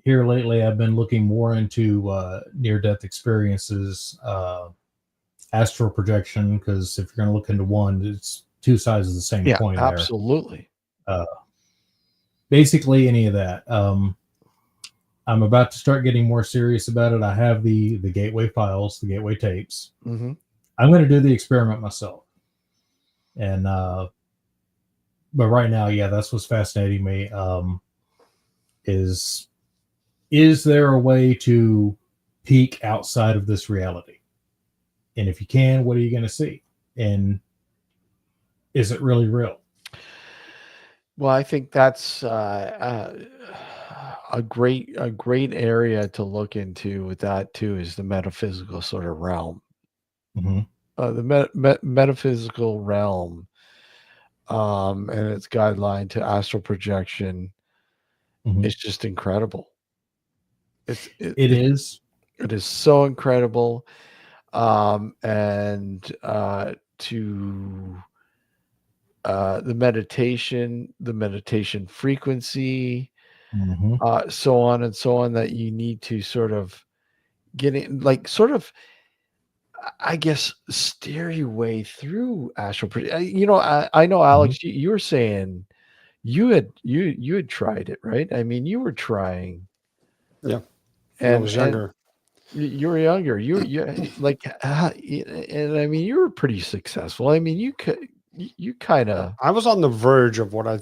Here lately, I've been looking more into near-death experiences, astral projection, because if you're going to look into one, it's two sides of the same coin. Absolutely. Basically, any of that. I'm about to start getting more serious about it. I have the gateway files, the gateway tapes. Mm-hmm. I'm going to do the experiment myself. And but right now, yeah, that's what's fascinating me. Is there a way to peek outside of this reality? And if you can, what are you going to see? And is it really real? Well, I think that's a great area to look into with that too, is the metaphysical sort of realm. Mm-hmm. The metaphysical realm, and its guideline to astral projection is just incredible. It is. It is so incredible. And to the meditation frequency, so on and so on, that you need to sort of get in, like, sort of, I guess, steer your way through astral. I know, Alex, you were saying you had tried it, right? I mean, you were trying. Yeah. And I was younger. You were younger. You like, and I mean, you were pretty successful. I mean, you kind of. I was on the verge of what I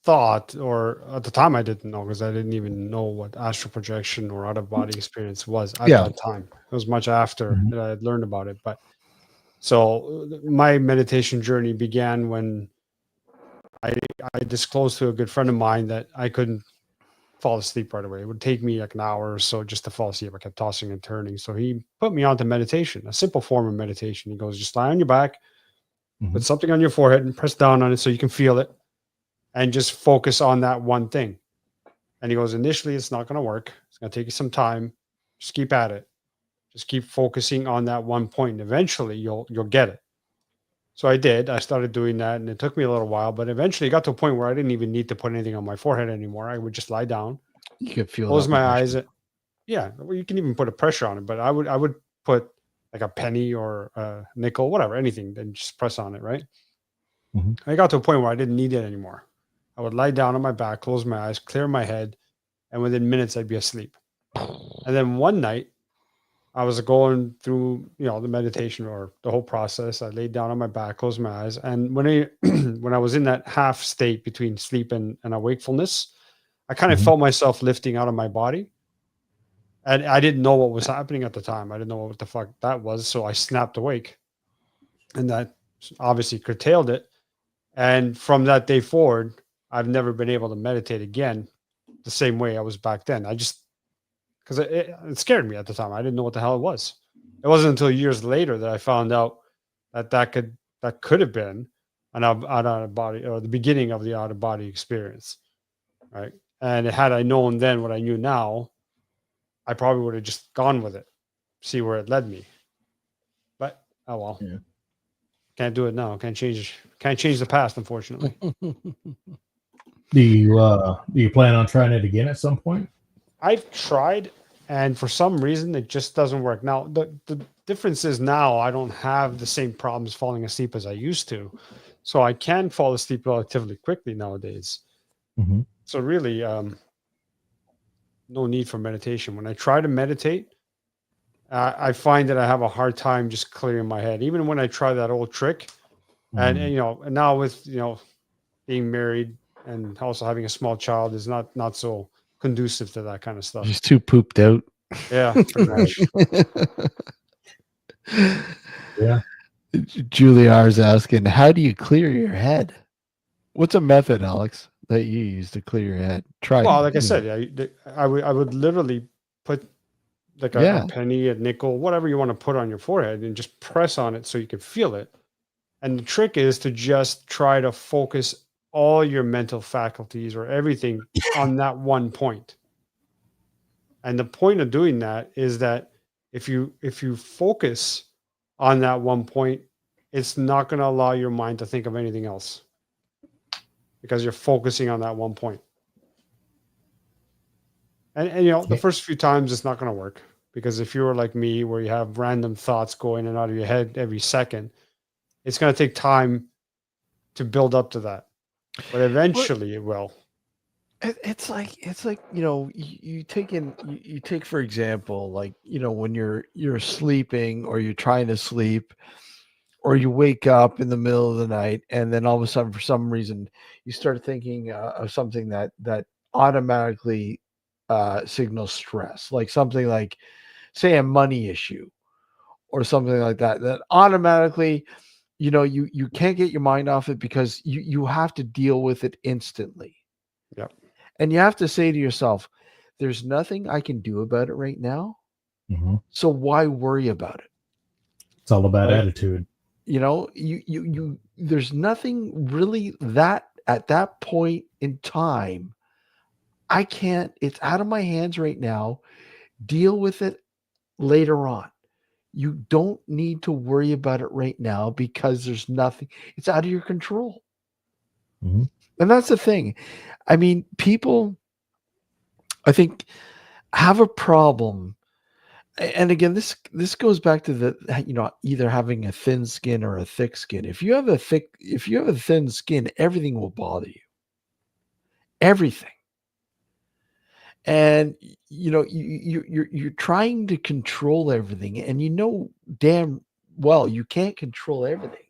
thought, or at the time I didn't know, because I didn't even know what astral projection or out of body experience was at that time. It was much after that I had learned about it. But so my meditation journey began when I disclosed to a good friend of mine that I couldn't fall asleep right away. It would take me like an hour or so just to fall asleep. I kept tossing and turning. So he put me onto meditation, a simple form of meditation. He goes, just lie on your back, put something on your forehead and press down on it so you can feel it, and just focus on that one thing. And he goes, initially, it's not going to work. It's going to take you some time. Just keep at it. Just keep focusing on that one point. And eventually you'll get it. So I did. I started doing that, and it took me a little while, but eventually it got to a point where I didn't even need to put anything on my forehead anymore. I would just lie down, You could feel, close my eyes. Yeah, well, you can even put a pressure on it, but I would put like a penny or a nickel, whatever, anything, then just press on it, right? I got to a point where I didn't need it anymore. I would lie down on my back, close my eyes, clear my head, and within minutes I'd be asleep. And then one night I was going through, the meditation or the whole process. I laid down on my back, closed my eyes, and when I was in that half state between sleep and awakefulness, I kind of felt myself lifting out of my body. And I didn't know what was happening at the time. I didn't know what the fuck that was. So I snapped awake, and that obviously curtailed it. And from that day forward, I've never been able to meditate again the same way I was back then. Because it scared me at the time. I didn't know what the hell it was. It wasn't until years later that I found out that could have been an out of body, or the beginning of the out of body experience, right? And had I known then what I knew now, I probably would have just gone with it, see where it led me. But oh well, can't do it now. Can't change the past, unfortunately. Do you plan on trying it again at some point? I've tried, and for some reason it just doesn't work. Now the difference is now I don't have the same problems falling asleep as I used to, so I can fall asleep relatively quickly nowadays. So really, no need for meditation. When I try to meditate, I find that I have a hard time just clearing my head. Even when I try that old trick, and and now with being married and also having a small child is not so conducive to that kind of stuff. Just too pooped out. Yeah, pretty much. Yeah. Julie R is asking, how do you clear your head? What's a method, Alex, that you use to clear your head? Try. Well, like I said, yeah, I would literally put like a penny, a nickel, whatever you want to put on your forehead, and just press on it so you can feel it. And the trick is to just try to focus all your mental faculties or everything on that one point. And the point of doing that is that if you focus on that one point, it's not going to allow your mind to think of anything else because you're focusing on that one point. And you know, the first few times it's not going to work, because if you were like me, where you have random thoughts going in and out of your head every second, it's going to take time to build up to that. But eventually it will. It's like, you know, you take, for example, like, you know, when you're sleeping or you're trying to sleep, or you wake up in the middle of the night, and then all of a sudden, for some reason, you start thinking of something that automatically signals stress, like something like, say, a money issue or something like that, that automatically, you know, you can't get your mind off it because you have to deal with it instantly. Yep. And you have to say to yourself, there's nothing I can do about it right now. Mm-hmm. So why worry about it? It's all about attitude. You know, you there's nothing really that at that point in time. I can't, it's out of my hands right now. Deal with it later on. You don't need to worry about it right now because there's nothing, it's out of your control. Mm-hmm. And that's the thing. I mean, people, I think, have a problem. And again, this goes back to the, you know, either having a thin skin or a thick skin. If you have a thin skin, everything will bother you. Everything. And you know, you're trying to control everything, and you know damn well you can't control everything.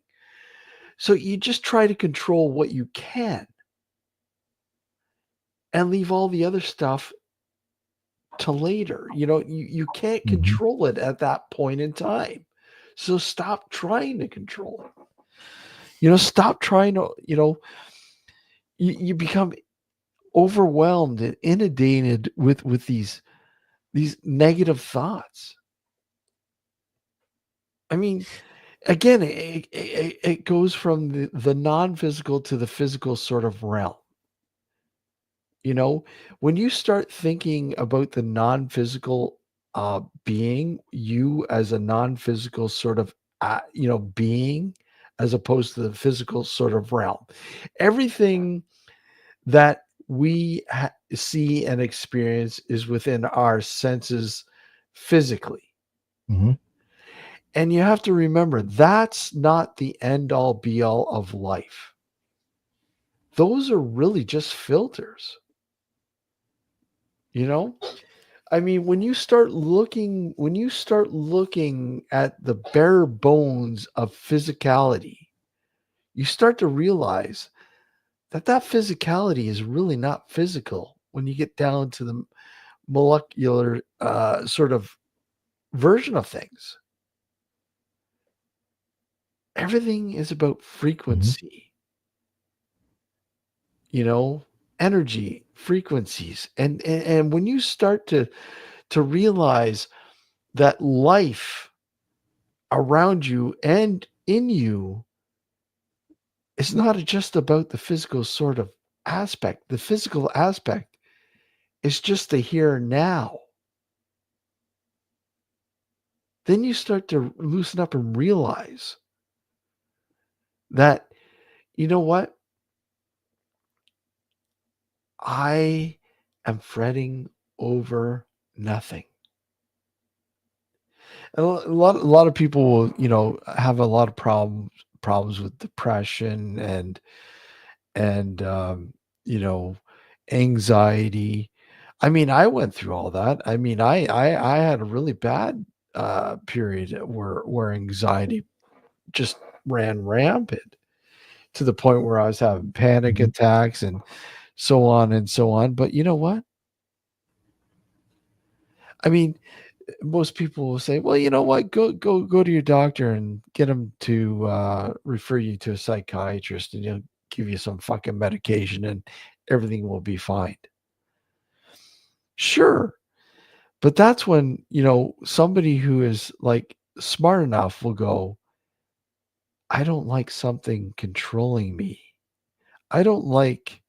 So you just try to control what you can and leave all the other stuff to later. You know, you can't control it at that point in time. So stop trying to control it. You know, stop trying to, you know, you become overwhelmed and inundated with these negative thoughts. I mean, again, it goes from the non-physical to the physical sort of realm. You know, when you start thinking about the non-physical being, you as a non-physical sort of, you know, being, as opposed to the physical sort of realm, everything that we see and experience is within our senses physically. Mm-hmm. And you have to remember, that's not the end all be all of life. Those are really just filters. You know, I mean, when you start looking at the bare bones of physicality, you start to realize that physicality is really not physical when you get down to the molecular sort of version of things. Everything is about frequency, you know, energy, frequencies. And when you start to realize that life around you and in you is not just about the physical sort of aspect. The physical aspect is just the here and now. Then you start to loosen up and realize that, you know what? I am fretting over nothing. And a lot of people will, you know, have a lot of problems with depression and you know, anxiety. I mean, I went through all that. I mean, I had a really bad period where anxiety just ran rampant to the point where I was having panic attacks and so on and so on. But you know what? I mean, most people will say, well, you know what, go to your doctor and get him to refer you to a psychiatrist, and he'll give you some fucking medication and everything will be fine. Sure. But that's when, somebody who is like smart enough will go, I don't like something controlling me. I don't like,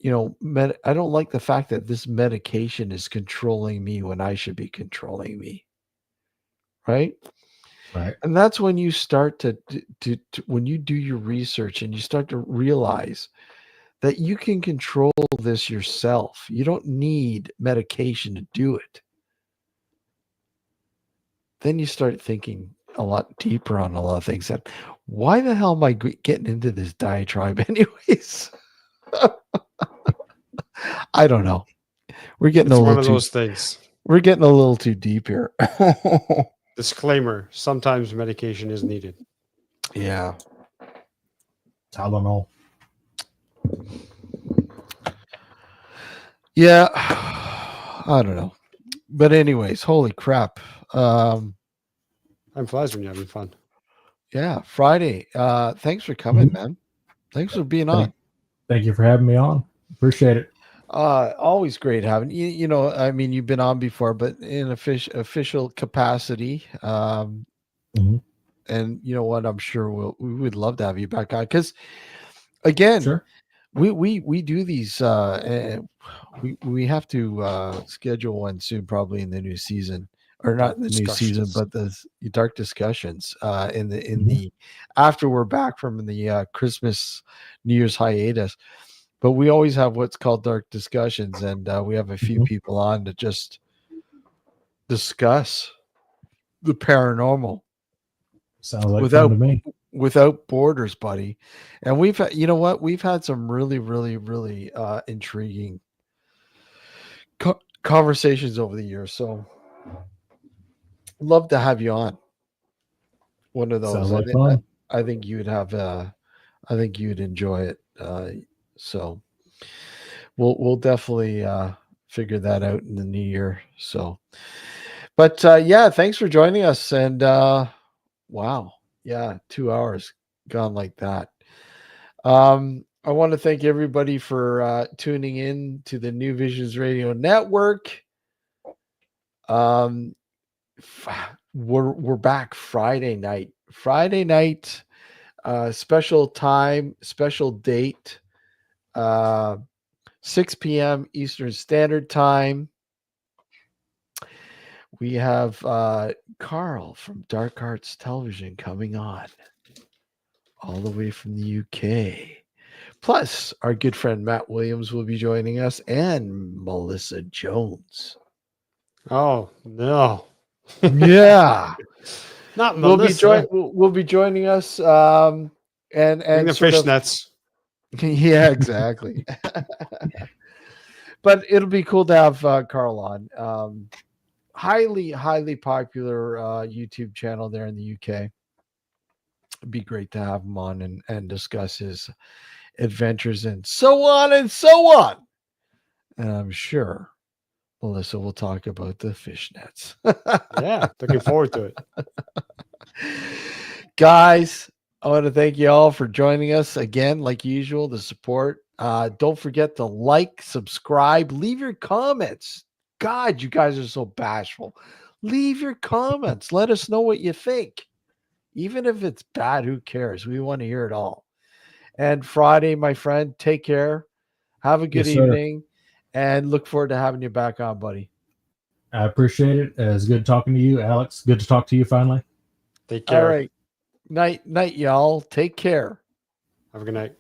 I don't like the fact that this medication is controlling me when I should be controlling me. Right. Right. And that's when you start to when you do your research and you start to realize that you can control this yourself. You don't need medication to do it. Then you start thinking a lot deeper on a lot of things. That why the hell am I getting into this diatribe anyways? I don't know. We're getting It's one of those things. We're getting a little too deep here. Disclaimer: sometimes medication is needed. Yeah. Tylenol. Yeah. I don't know. But anyways, holy crap. Time flies when you're having fun. Yeah, Friday. Thanks for coming, man. Thanks for being on. Thank you for having me on. Appreciate it. Always great having you. I mean, you've been on before, but in official capacity. And you know what? I'm sure we would love to have you back on, because again, sure. we do these. We have to schedule one soon, probably in the new season, or not in the new season, but the dark discussions in the after we're back from the Christmas, New Year's hiatus. But we always have what's called dark discussions, and we have a few people on to just discuss the paranormal. Sounds like fun to me. Without borders, buddy. And we've had, you know what? We've had some really, really, really intriguing conversations over the years. So love to have you on one of those. Sounds like fun. I think you would have I think you'd enjoy it. So we'll definitely figure that out in the new year. So, but yeah, thanks for joining us. And wow, yeah, 2 hours gone like that. I want to thank everybody for tuning in to the New Visions Radio Network. We're back Friday night. Special time, special date, 6 p.m. Eastern Standard Time. We have Carl from Dark Arts Television coming on all the way from the UK. Plus, our good friend Matt Williams will be joining us, and Melissa Jones. Oh, no. Yeah. Not Melissa. We'll be joining us and the fishnets. Yeah, exactly. But it'll be cool to have Carl on. Highly popular YouTube channel there in the UK. It'd be great to have him on and discuss his adventures and so on and so on. And I'm sure Melissa will talk about the fishnets. Yeah, looking forward to it. Guys, I want to thank you all for joining us again, like usual, the support. Don't forget to like, subscribe, leave your comments. God, you guys are so bashful. Leave your comments. Let us know what you think. Even if it's bad, who cares? We want to hear it all. And Friday, my friend, take care. Have a good evening. And look forward to having you back on, buddy. I appreciate it. It's good talking to you, Alex. Good to talk to you finally. Take care. All right. Night, y'all. Take care. Have a good night.